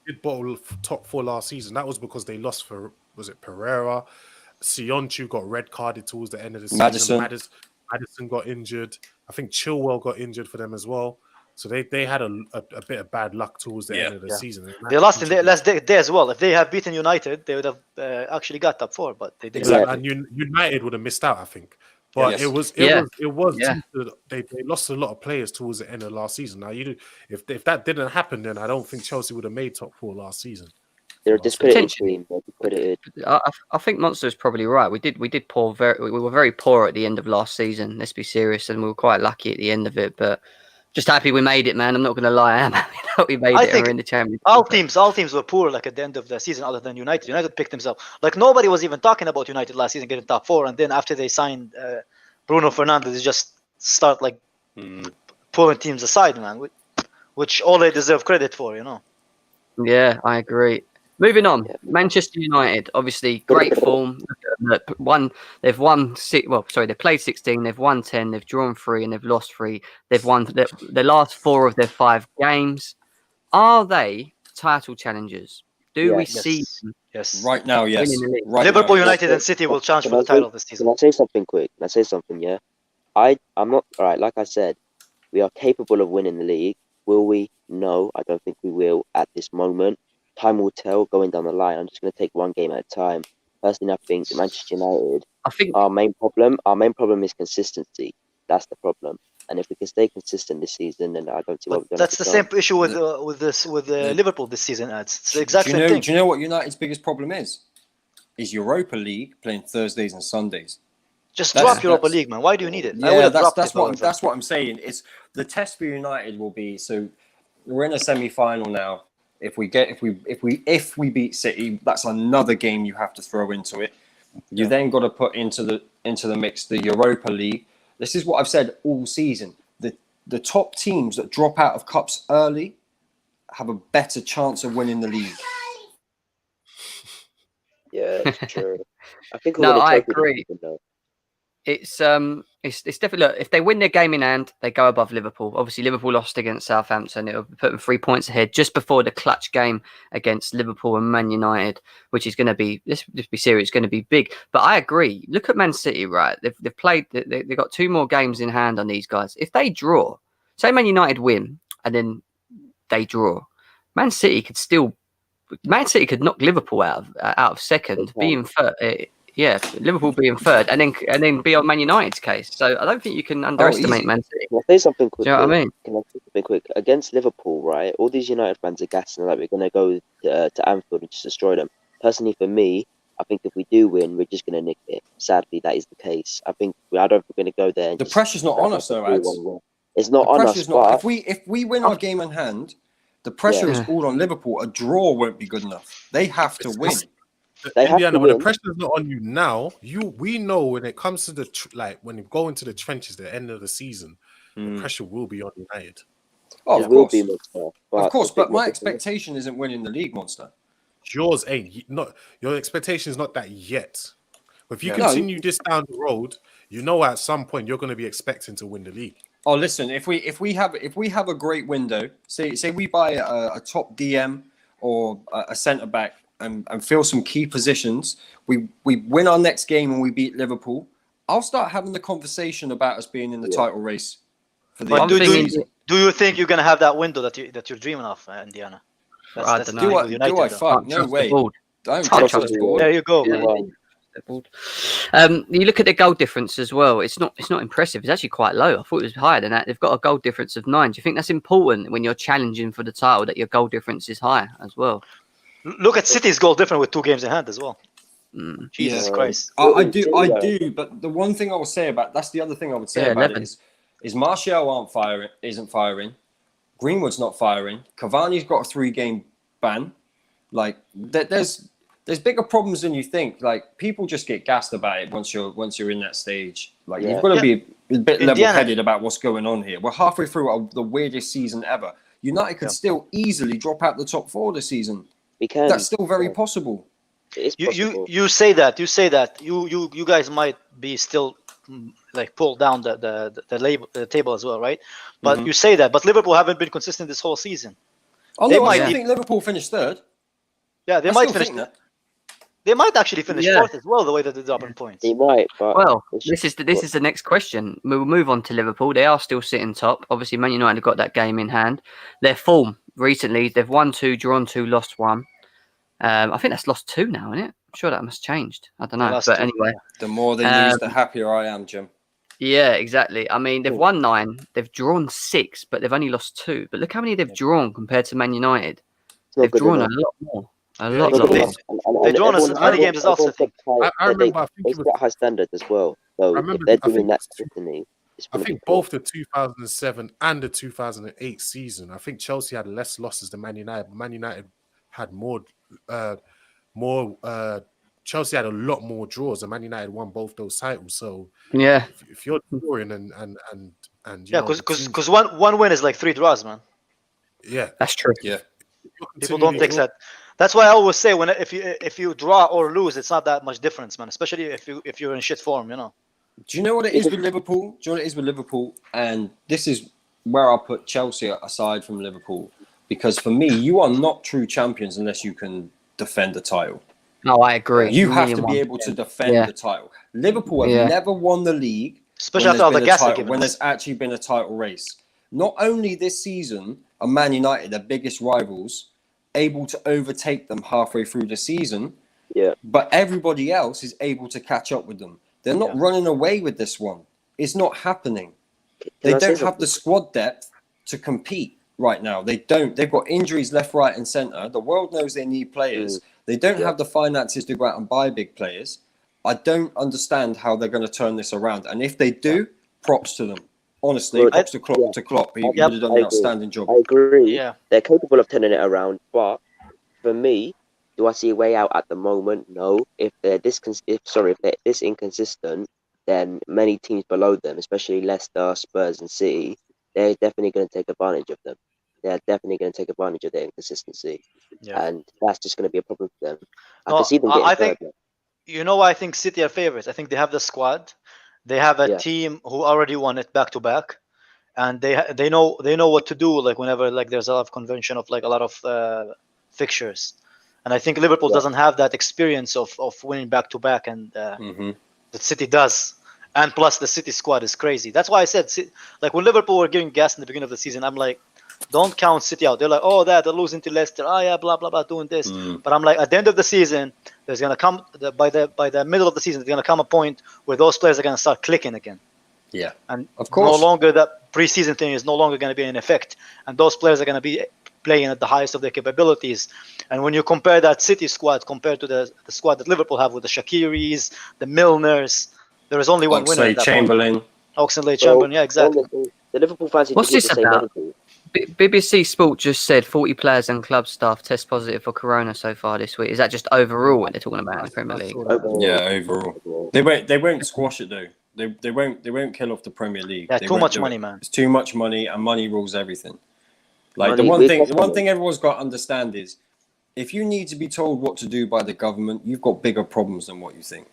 did bottle top 4 last season, that was because they lost for, was it Pereira? Sionchu got red carded towards the end of the season. Madison got injured. I think Chilwell got injured for them as well. So they had a bit of bad luck towards the end of the season. And They that lost in the contributed. last day as well. If they had beaten United, they would have actually got top 4, but they didn't. Exactly. And United would have missed out, I think. But Yes. it was Yeah. due to, they lost a lot of players towards the end of last season. Now if that didn't happen, then I don't think Chelsea would have made top 4 last season. They're a discredited Potentially. team. They're discredited. I think Monster's probably right. We did we were very poor at the end of last season. Let's be serious, and we were quite lucky at the end of it. But just happy we made it, man. I'm not going to lie. I am happy that we made I it. And think we're in the Champions all League. teams were poor like at the end of the season, other than United. United picked themselves. Like nobody was even talking about United last season getting top 4, and then after they signed Bruno Fernandes, they just start like pulling teams aside, man. Which all they deserve credit for, you know. Yeah, I agree. Moving on, Yeah. Manchester United, obviously great form. They've won six. Well, sorry, they played 16. They've won 10. They've drawn 3, and they've lost 3. They've won the last 4 of their 5 games. Are they title challengers? Do we Yes. see Yes. Right now, yes. winning the league? Right Liverpool, now, yes. United, and City will challenge Can for I the say- title this Can season. I say something quick? Can I say something? Yeah. I'm not all right. Like I said, we are capable of winning the league. Will we? No, I don't think we will at this moment. Time will tell. Going down the line, I'm just going to take one game at a time. Personally, I think Manchester United. I think Our main problem is consistency. That's the problem. And if we can stay consistent this season, then I don't see what But we're going that's to the same issue with Liverpool this season. It's the exact same thing. Do you know what United's biggest problem is? Is Europa League playing Thursdays and Sundays. Just That's- drop Europa that's- League, man. Why do you need it? I would Yeah, have that's dropped that's it, what however. that's what I'm saying. It's the test for United will be so we're in a semi-final now. If we beat City, that's another game you have to throw into it. You then got to put into the mix the Europa League. This is what I've said all season. The top teams that drop out of cups early have a better chance of winning the league. Yeah, it's true. I think No, we're gonna I trophy this agree. season, though. it's definitely, look, if they win their game in hand, they go above Liverpool. Obviously, Liverpool lost against Southampton. It'll put them 3 points ahead just before the clutch game against Liverpool and Man United, which is going to be, let's be serious, going to be big. But I agree. Look at Man City, right? They've played, they've got 2 more games in hand on these guys. If they draw, say Man United win and then they draw, Man City could still Man City could knock Liverpool out of second, being third. Liverpool being third, and then be on Man United's case. So I don't think you can underestimate easy. Man City. Can I say something quick? Do you know what I mean? Can I say something quick? Against Liverpool, right? All these United fans are gassing like we're going to go to Anfield and just destroy them. Personally, for me, I think if we do win, we're just going to nick it. Sadly, that is the case. I don't think we're going to go there. And The pressure's not on us, though, Ads. It's not on us. Not. If we win our game in hand, the pressure is all on Liverpool. A draw won't be good enough. They have to win. Indiana, when the pressure is not on you now, we know when it comes to the when you go into the trenches at the end of the season, the pressure will be on United. Oh, it will be, Monster, of course, but my expectation isn't winning the league, Monster. Yours ain't not. Your expectation is not that yet. But if you continue this down the road, you know at some point you're going to be expecting to win the league. Oh, listen, if we have a great window, say we buy a top DM or a centre back and fill some key positions, we win our next game and we beat Liverpool, I'll start having the conversation about us being in the title race for the end of the season. Do you think you're gonna have that window that you're dreaming of, Indiana? I don't know. Do I fuck? No way. Don't Touch trust the the ball. board. There you go. You look at the goal difference as well. It's not impressive. It's actually quite low. I thought it was higher than that. They've got a goal difference of 9. Do you think that's important when you're challenging for the title that your goal difference is high as well? Look at City's goal different with 2 games in hand as well. Jesus Christ. I do. But the one thing I will say that's the other thing I would say about 11. it is Martial isn't firing. Greenwood's not firing. Cavani's got a 3-game ban. Like there's bigger problems than you think. Like people just get gassed about it once you're in that stage. Like you've got to be a bit level-headed about what's going on here. We're halfway through the weirdest season ever. United could still easily drop out the top 4 this season. That's still very possible. You say that. You guys might be still like pulled down the table as well, right? But you say that. But Liverpool haven't been consistent this whole season. Oh no, I think Liverpool finished 3rd. Yeah, they might finish that. They might actually finish 4th as well, the way that they're dropping points. They might, but this is the next question. We'll move on to Liverpool. They are still sitting top. Obviously, Man United have got that game in hand. Their form recently, they've won 2, drawn 2, lost 1. I think that's lost 2 now, isn't it? I'm sure that must have changed. I don't know. But anyway. The more they lose, the happier I am, Jim. Yeah, exactly. I mean, they've won 9, they've drawn 6, but they've only lost 2. But look how many they've drawn compared to Man United. They've drawn a lot more. A lot more. They've drawn as many games as us, I think. I remember. They set high standards as well. So if they're doing that consistently, I think both the 2007 and the 2008 season, I think Chelsea had less losses than Man United. But Man United had more. Chelsea had a lot more draws, and Man United won both those titles. So yeah, if you're drawing and because one win is like 3 draws, man. Yeah, that's true. Yeah, people don't take that. That's why I always say if you draw or lose, it's not that much difference, man. Especially if you're in shit form, you know. Do you know what it is with Liverpool? And this is where I'll put Chelsea aside from Liverpool, because for me, you are not true champions unless you can defend the title. No, I agree. You have to be able to defend the title. Liverpool have never won the league, especially after all the gas when there's actually been a title race. Not only this season are Man United, their biggest rivals, able to overtake them halfway through the season, but everybody else is able to catch up with them. They're not running away with this one. It's not happening. They don't have the squad depth to compete right now. They don't. They've got injuries left, right, and centre. The world knows they need players. They don't have the finances to go out and buy big players. I don't understand how they're going to turn this around. And if they do, props to them. Honestly, props to Klopp. He would have done an outstanding job. I agree. Yeah. They're capable of turning it around. But for me, do I see a way out at the moment? No. If they're this inconsistent, then many teams below them, especially Leicester, Spurs, and City, they're definitely going to take advantage of them. They're definitely going to take advantage of their inconsistency, and that's just going to be a problem for them. I can see them getting third. I think City are favorites. I think they have the squad. They have a team who already won it back to back, and they know what to do. Like whenever there's a lot of convention of a lot of fixtures, and I think Liverpool doesn't have that experience of winning back to back, and that City does. And plus, the City squad is crazy. That's why I said, when Liverpool were giving gas in the beginning of the season, I'm like, Don't count City out. They're like, oh, they're losing to Leicester. Oh yeah, blah blah blah, doing this. Mm. But I'm like, at the end of the season, there's gonna come by the middle of the season, there's gonna come a point where those players are gonna start clicking again. Yeah, And of course. no longer that preseason thing is no longer going to be in effect, and those players are going to be playing at the highest of their capabilities. And when you compare that City squad compared to the squad that Liverpool have with the Shakiris, the Milners, there is only one winner. At that Chamberlain. Oxlade-Chamberlain, yeah, exactly. The Liverpool fans need What's to keep this the same about? energy. BBC Sport just said 40 players and club staff test positive for corona so far this week. Is that just overall what they're talking about in the Premier League? Yeah, overall. They won't squash it though. They won't kill off the Premier League. Yeah, They too won't much do money, it. man. It's too much money, and money rules everything. Like Money, the one thing everyone's got to understand is, if you need to be told what to do by the government, you've got bigger problems than what you think.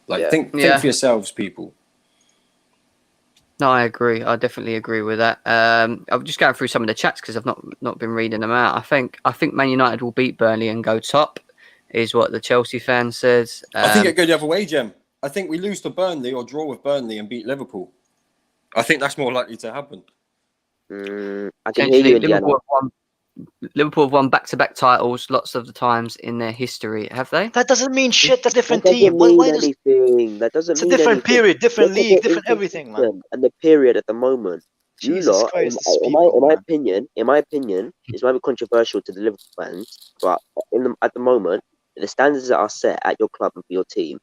Like Yeah. think Yeah. for yourselves, people. No, I agree. I definitely agree with that. I'm just going through some of the chats because I've not been reading them out. I think Man United will beat Burnley and go top, is what the Chelsea fan says. I think it'd go the other way, Jem. I think we lose to Burnley or draw with Burnley and beat Liverpool. I think that's more likely to happen. I can hear you, Indiana. Liverpool have won back-to-back titles lots of the times in their history. Have they? That doesn't mean shit. That's a different That team. doesn't mean Why does anything. That doesn't it's a mean different anything. period, different Look at league, the different everything, man. inconsistent and the period at the moment. You Jesus lot, Christ, these in people, my man. opinion, this might be controversial to the Liverpool fans, but at the moment, the standards that are set at your club and for your team,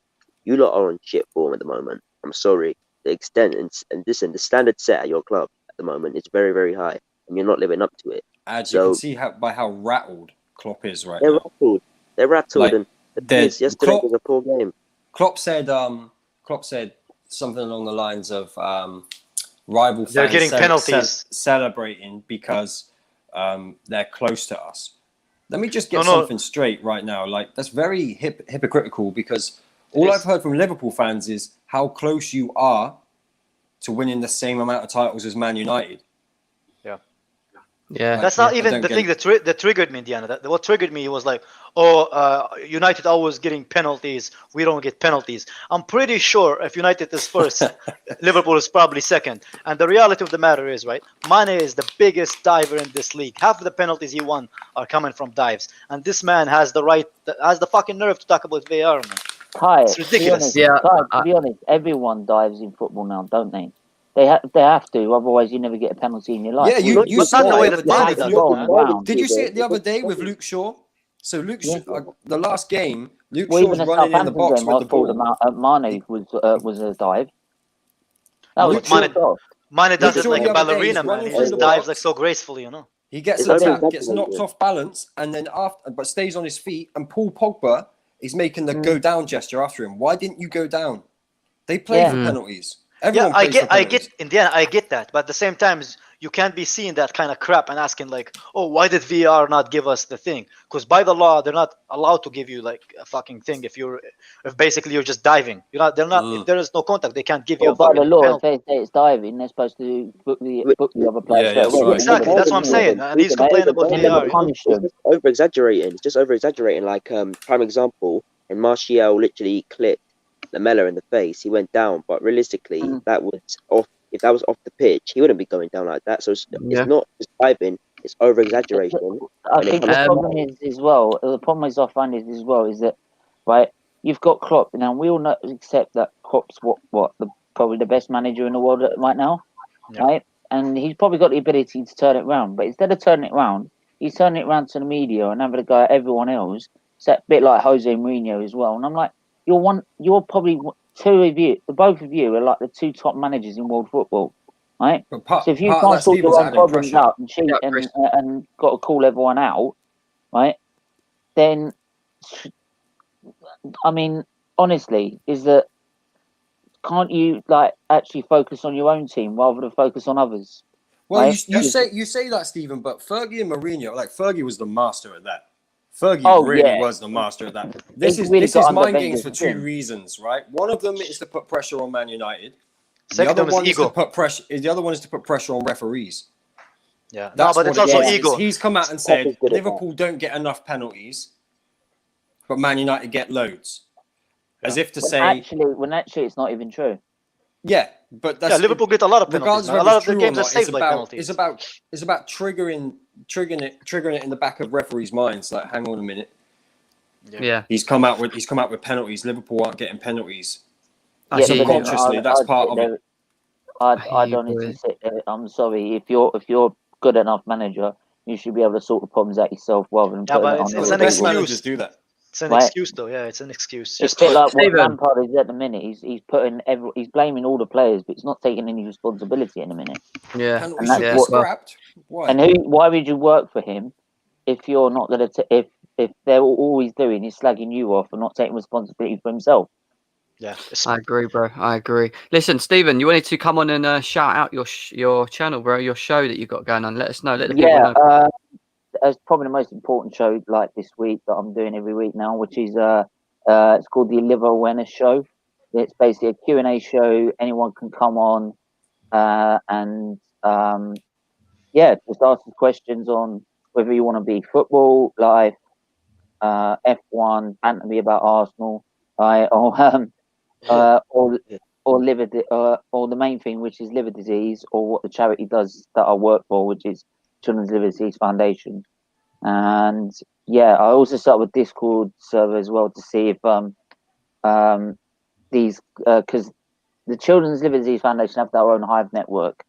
you lot are on shit form at the moment. I'm sorry. The extent and the standard set at your club at the moment is very, very high, and you're not living up to it. As you can see by how rattled Klopp is right They're now. rattled. They're rattled, Like, and the thing is, yesterday Klopp- was a poor game. Klopp said something along the lines of rival They're fans getting penalties. celebrating because they're close to us. Let me just get No. something straight right now. Like, that's very hypocritical, because all I've heard from Liverpool fans is how close you are to winning the same amount of titles as Man United. Yeah. That's not I even don't the get thing that triggered me, Indiana. What triggered me was like, United always getting penalties. We don't get penalties. I'm pretty sure if United is first, Liverpool is probably second. And the reality of the matter is, right, Mane is the biggest diver in this league. Half of the penalties he won are coming from dives. And this man has the fucking nerve to talk about VAR, man. Kai, It's ridiculous. To be honest, everyone dives in football now, don't they? They have to, otherwise you never get a penalty in your life. Yeah, you But saw not the way it that the other Mane day. does, man. Did you see it the other day with Luke Shaw? So the last game, Luke Well, Shaw's even the running in the Southampton box game, with I the thought ball. Mane was a dive. That Luke was Shaw- Mane does it Shaw like the a other day, ballerina, he's man. running He through just the dives box. like so gracefully, you know. He gets It's attacked, over gets exaggerated. knocked off balance, and then but stays on his feet. And Paul Pogba is making the go down gesture after him. Why didn't you go down? They play for penalties. Everyone Yeah, plays for I penalties. get, Indiana, I get that, but at the same time, you can't be seeing that kind of crap and asking like, oh, why did VR not give us the thing? Because by the law, they're not allowed to give you like a fucking thing if basically you're just diving. They're not. If there is no contact, they can't give you a by the fucking law, penalty. if they say it's diving, they're supposed to book the other player Yeah, straight that's away. right. Exactly, that's what I'm saying. And he's complaining about They VR. never You know? punish It's them. just over exaggerating. It's just over exaggerating. Like prime example, and Martial literally clipped Lamella in the face. He went down, but realistically, that was off. If that was off the pitch, he wouldn't be going down like that. So it's not just diving; it's over exaggeration. I think the problem is as well. The problem is I find is as well is that right. You've got Klopp now. We all know, accept that Klopp's probably the best manager in the world right now, right? And he's probably got the ability to turn it around. But instead of turning it around, he's turning it around to the media and having a go at everyone else. It's a bit like Jose Mourinho as well. And I'm like, you're probably both of you are like the two top managers in world football, right? So if you can't sort your own problems out and cheat and got to call everyone out, right? Then, I mean, honestly, is that can't you like actually focus on your own team rather than focus on others? Well, right? you say that, Stephen, but Fergie and Mourinho, like Fergie was the master at that. Fergie really was the master at that. This is mind games for two reasons, right? One of them is to put pressure on Man United. The other one is to put pressure. The other one is to put pressure on referees. Yeah, that's but it's also ego. He's come out and said Liverpool don't get enough penalties, but Man United get loads, as if to say. When actually, it's not even true. Yeah, but that's Liverpool get a lot of penalties. regardless Man. A of lot whether of it's the true or games are not. saved by It's penalties. about triggering it in the back of referees' minds. Like, hang on a minute. Yeah. He's come out with penalties. Liverpool aren't getting penalties. I Yeah, hear but then you. Subconsciously, that's part of it. I hear I you, don't need boy. to sit there. I'm sorry. If you're good enough manager, you should be able to sort the problems out yourself rather than Yeah, putting but it on it's other an Best people. managers excuse. do that. It's an Right. excuse, though. Yeah, it's an excuse. It's Just a bit like what Stephen. Lampard is at the minute. He's putting he's blaming all the players, but he's not taking any responsibility in a minute. Yeah. And Penalties that's should be what. scrapped. Why? And why would you work for him if you're not gonna if they're all he's doing is slagging you off and not taking responsibility for himself? yeah. I agree, bro. I agree. Listen, Stephen, you wanted to come on and shout out your channel, bro, your show that you got going on. Let us know. Let the people Yeah, know. it's probably the most important show like this week that I'm doing every week now, which is it's called the Liver Awareness Show. It's basically a Q&A show. Anyone can come on and just ask the questions on whether you want to be football, life, F1, banter me about Arsenal, right, or liver, or the main thing, which is liver disease, or what the charity does that I work for, which is Children's Liver Disease Foundation. And I also set up a Discord server as well to see if these because the Children's Liver Disease Foundation have their own Hive network,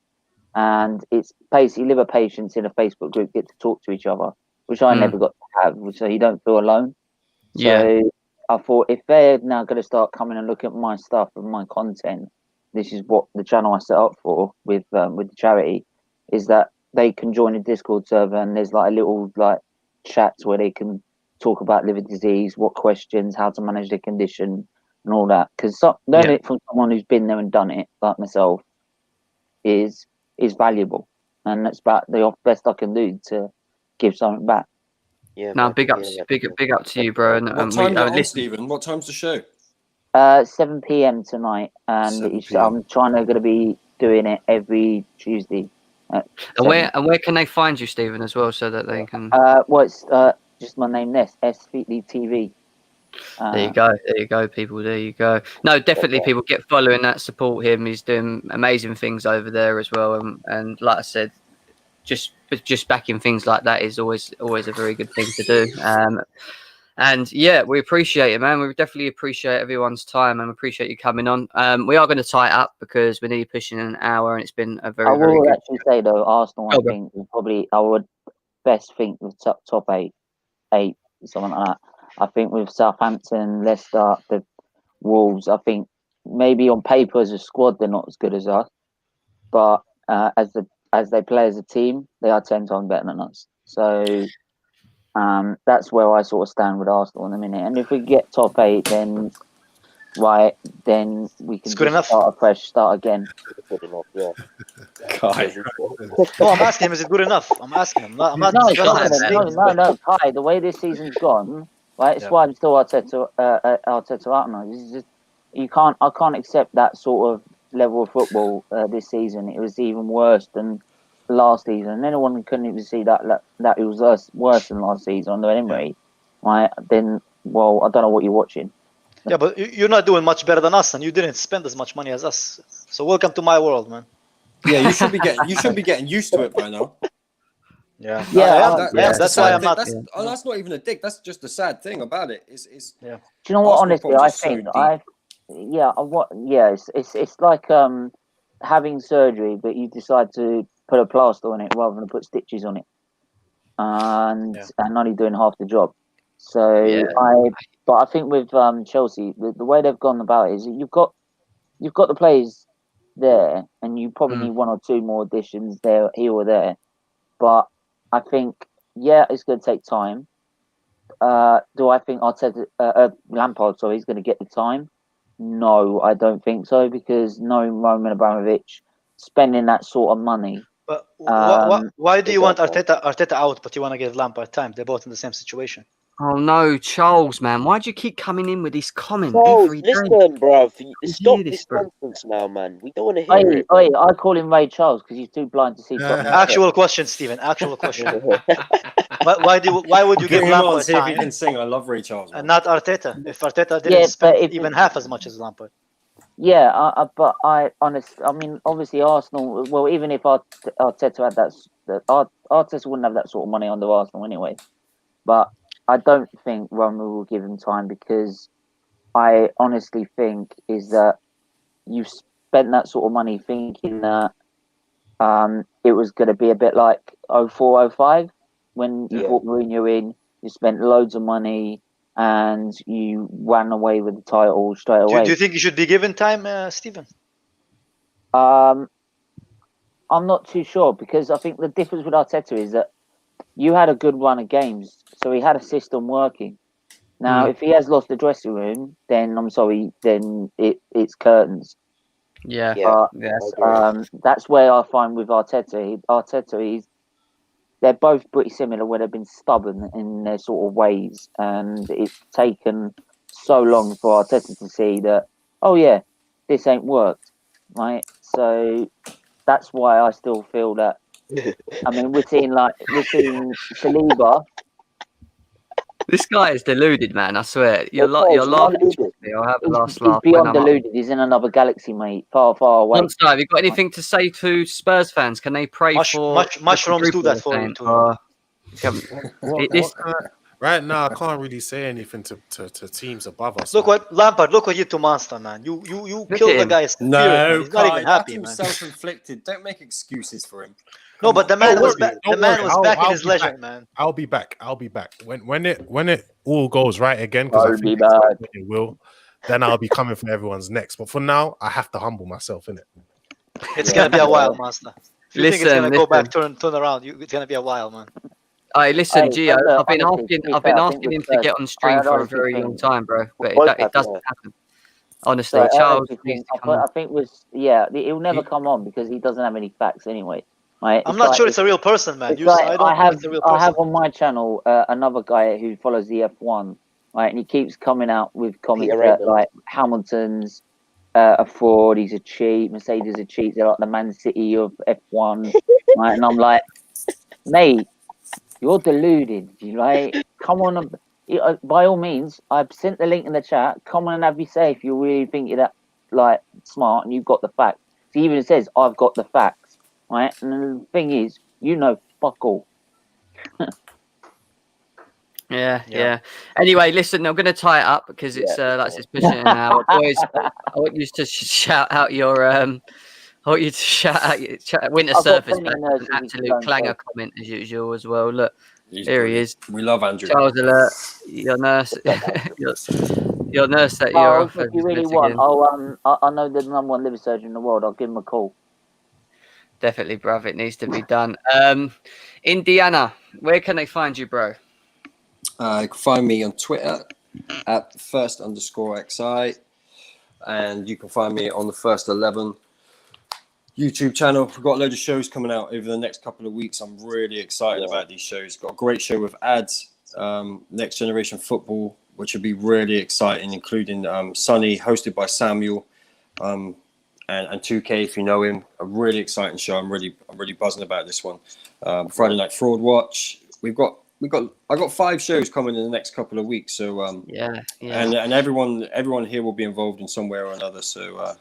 and it's basically liver patients in a Facebook group get to talk to each other, which I never got to have, so you don't feel alone. So I thought if they're now going to start coming and looking at my stuff and my content, this is what the channel I set up for with the charity, is that they can join a Discord server and there's like a little like chats where they can talk about liver disease, what questions, how to manage the condition, and all that. Because learning it from someone who's been there and done it, like myself, is valuable, and that's about the best I can do to give something back. Yeah. Now, man, big up to you, bro. And What time's it on, Stephen? What time's the show? 7 p.m. tonight, and 7 p.m. I'm going to be doing it every Tuesday. And where can they find you, Stephen, as well, so that they can? It's just my name, S Featley TV. There you go, people. There you go. No, definitely, people get following that, support him. He's doing amazing things over there as well. And like I said, just backing things like that is always a very good thing to do. And we appreciate it, man. We definitely appreciate everyone's time and appreciate you coming on. We are going to tie it up because we're nearly pushing an hour, and it's been a very, very good. Actually say though, Arsenal, I think probably I would best think with top eight, something like that. I think with Southampton, Leicester, the Wolves, I think maybe on paper as a squad they're not as good as us, but as they play as a team, they are 10 times better than us. So that's where I sort of stand with Arsenal in a minute. And if we get top 8, then we can start afresh, start again. Good enough, yeah. No, I'm asking him, is it good enough? I'm asking him. I'm not. No, Kai. The way this season's gone, right? It's why I'm still Arteta out now. This is just I can't accept that sort of level of football this season. It was even worse than last season. Anyone couldn't even see that it was worse than last season under Emery. Right? Then, well, I don't know what you're watching. Yeah, but you're not doing much better than us, and you didn't spend as much money as us. So welcome to my world, man. Yeah, you should be getting used to it by now. Yeah, that's why I'm not. That's not even a dick. That's just the sad thing about it. Is Do you know what? Honestly, I think it's like having surgery, but you decide to put a plaster on it rather than put stitches on it, and only doing half the job. So I think with Chelsea, the way they've gone about it is you've got the players there, and you probably need one or two more additions there, here or there. But I think it's going to take time. Do I think Lampard, he's going to get the time? No, I don't think so, because knowing Roman Abramovich spending that sort of money. But why do you want Arteta out, but you want to give Lampard time? They're both in the same situation. Oh no, Charles, man! Why do you keep coming in with this comment every day? Listen, bruv, stop this nonsense now, man. We don't want to hear it. I call him Ray Charles because he's too blind to see. Actual question, Stephen. Actual question. Why would you give Lampard see time? if he can sing? I love Ray Charles. And not Arteta. If Arteta didn't spend even half as much as Lampard. Yeah, but I mean, obviously Arsenal. Well, even if Arteta had Arteta wouldn't have that sort of money under Arsenal anyway. But I don't think Roma will give him time because I honestly think is that you spent that sort of money thinking that it was going to be a bit like 04-05 when you brought Mourinho in. You spent loads of money and you ran away with the title straight away. Do you think you should be given time, Stephen? I'm not too sure because I think the difference with Arteta is that you had a good run of games, so he had a system working. Now, if he has lost the dressing room, then I'm sorry, then it's curtains. Yeah. Yeah. But that's where I find with Arteta, they're both pretty similar where they've been stubborn in their sort of ways, and it's taken so long for Arteta to see that, oh yeah, this ain't worked, right? So that's why I still feel that. I mean, we're seeing Saliba. This guy is deluded, man. I swear. You're Of course, laughing. deluded. I'll have a last He's laugh. beyond deluded. He's in another galaxy, mate. Far, far away. Monster, have you got anything to say to Spurs fans? Can they pray for mushrooms do that for you too. Right now, I can't really say anything to teams above us. Look what Lampard. Look what you did to Monster, man. You killed the guy's spirit. Man. He's not even happy, man. Self-inflicted. Don't make excuses for him. No, but the man was back in his legend, man. I'll be back. When it all goes right again, because I think it will. Then I'll be coming for everyone's next. But for now, I have to humble myself, innit? It's gonna be a while, Master. If you think it's gonna go back, turn around, it's gonna be a while, man. Hey, listen, Gio. I've been asking him to get on stream for a very long time, bro. But it doesn't happen. Honestly, Charles. I think he'll never come on because he doesn't have any facts anyway. Right? I'm not sure it's a real person, man. I have on my channel another guy who follows the F1, right, and he keeps coming out with comments like Hamilton's a fraud, he's a cheat, Mercedes a cheat, they're like the Man City of F1, right? And I'm like, mate, you're deluded, right? Come on, by all means, I've sent the link in the chat. Come on and have me say if you really think you're that like smart and you've got the facts. He even says I've got the facts, right? And the thing is, you know, fuck all. Yeah. Anyway, listen, I'm going to tie it up because it's like it's pushing an hour. Boys, I want you to shout out your Winter Surface, man. An absolute clanger comment as usual as well. Look, here he is. We love Andrew. Charles Alert, your nurse, your nurse that you're off. If you really want, I know the #1 liver surgeon in the world. I'll give him a call. Definitely, bruv. It needs to be done. Indiana, where can they find you, bro? You can find me on Twitter at @first_xi, and you can find me on the First 11 YouTube channel. We've got a load of shows coming out over the next couple of weeks. I'm really excited about these shows. Got a great show with ads, Next Generation Football, which will be really exciting, including Sunny, hosted by Samuel, and 2K if you know him. A really exciting show. I'm really buzzing about this one. Friday Night Fraud Watch. I got 5 shows coming in the next couple of weeks. So and everyone here will be involved in some way or another. So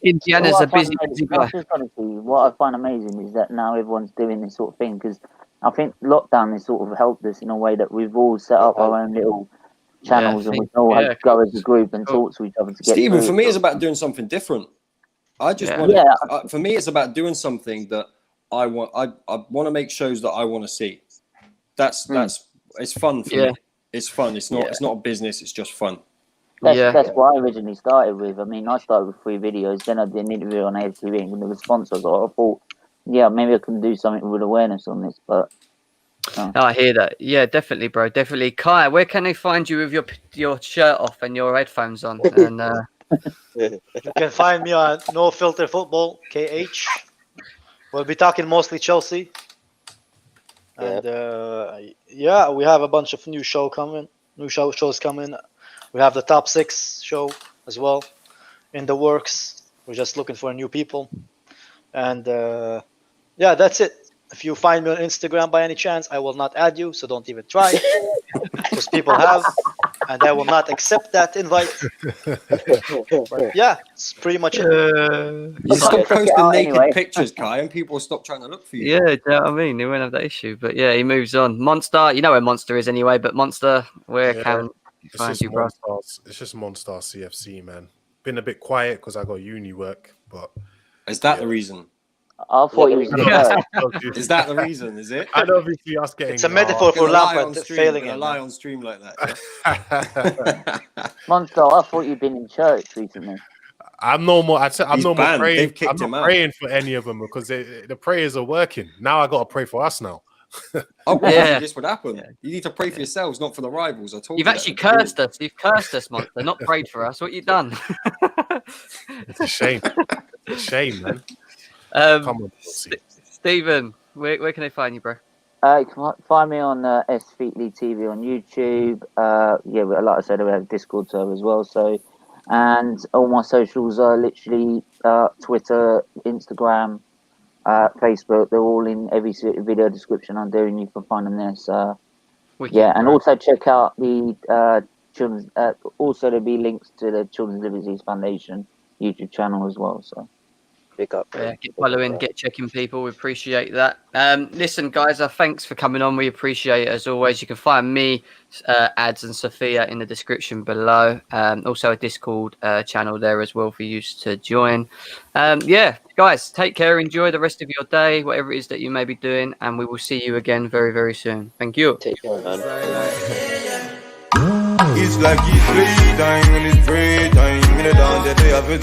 Indiana's a busy guy. What I find amazing is that now everyone's doing this sort of thing because I think lockdown has sort of helped us in a way that we've all set up our own little channels and we can all go as a group and talk to each other to get. Stephen, for me, it's about doing something different. I just want. For me, it's about doing something that I want. I want to make shows that I want to see. That's it's fun for me. It's fun. It's not a business. It's just fun. That's what I originally started with. I mean, I started with 3 videos, then I did an interview on AFTV, and with the response I got, I thought, maybe I can do something with awareness on this. But I hear that. Yeah, definitely, bro. Definitely. Kai, where can they find you with your shirt off and your headphones on? And you can find me on No Filter Football KH. We'll be talking mostly Chelsea. And we have a bunch of new shows coming. We have the top 6 show as well in the works. We're just looking for new people. And that's it. If you find me on Instagram by any chance, I will not add you, so don't even try. Because people have. and I will not accept that invite. But yeah, it's pretty much it. You stop check it posting out naked anyway. pictures, Kai, and people will stop trying to look for you. Yeah, do you know what I mean? He won't have that issue. But yeah, he moves on. Monster, you know where Monster is anyway, but Monster, where Yeah, can you It's find just you, bro? It's just Monster CFC, man. Been a bit quiet because I got uni work, but Is that the reason? I thought he was in church. Is that the reason? Is it? and obviously us getting It's a metaphor for Gonna lie on Lampard stream, failing gonna him. lie man. on stream like that. Monster, I thought you'd been in church recently. I'm no more. I'm He's no more banned. praying. They've kicked I'm him not out. praying for any of them because the prayers are working. Now I got to pray for us now. Oh, well, Yeah. this would happen. You need to pray for yourselves, not for the rivals. I told You've you. actually that at the cursed us. You've cursed us, Monster, not prayed for us. What you done? It's a shame. It's a shame, man. Come Come on, Chelsea. Stephen, where can they find you, bro? You can find me on S Feetly TV on YouTube. Yeah, but like I said, we have a Discord server as well. So, and all my socials are literally Twitter, Instagram, Facebook. They're all in every video description I'm doing. You can find them there. So, Wicked, yeah, and right. also check out the children's. Also, there'll be links to the Children's Liver Disease Foundation YouTube channel as well. So. Big up. Yeah, get following, get checking people. We appreciate that. Listen, guys, thanks for coming on. We appreciate it as always. You can find me, Ads and Sophia in the description below. Also a Discord channel there as well for you to join. Yeah, guys, take care. Enjoy the rest of your day, whatever it is that you may be doing, and we will see you again very, very soon. Thank you. Take care, man. It's like it's playtime when it's pray time. In the down, they have it.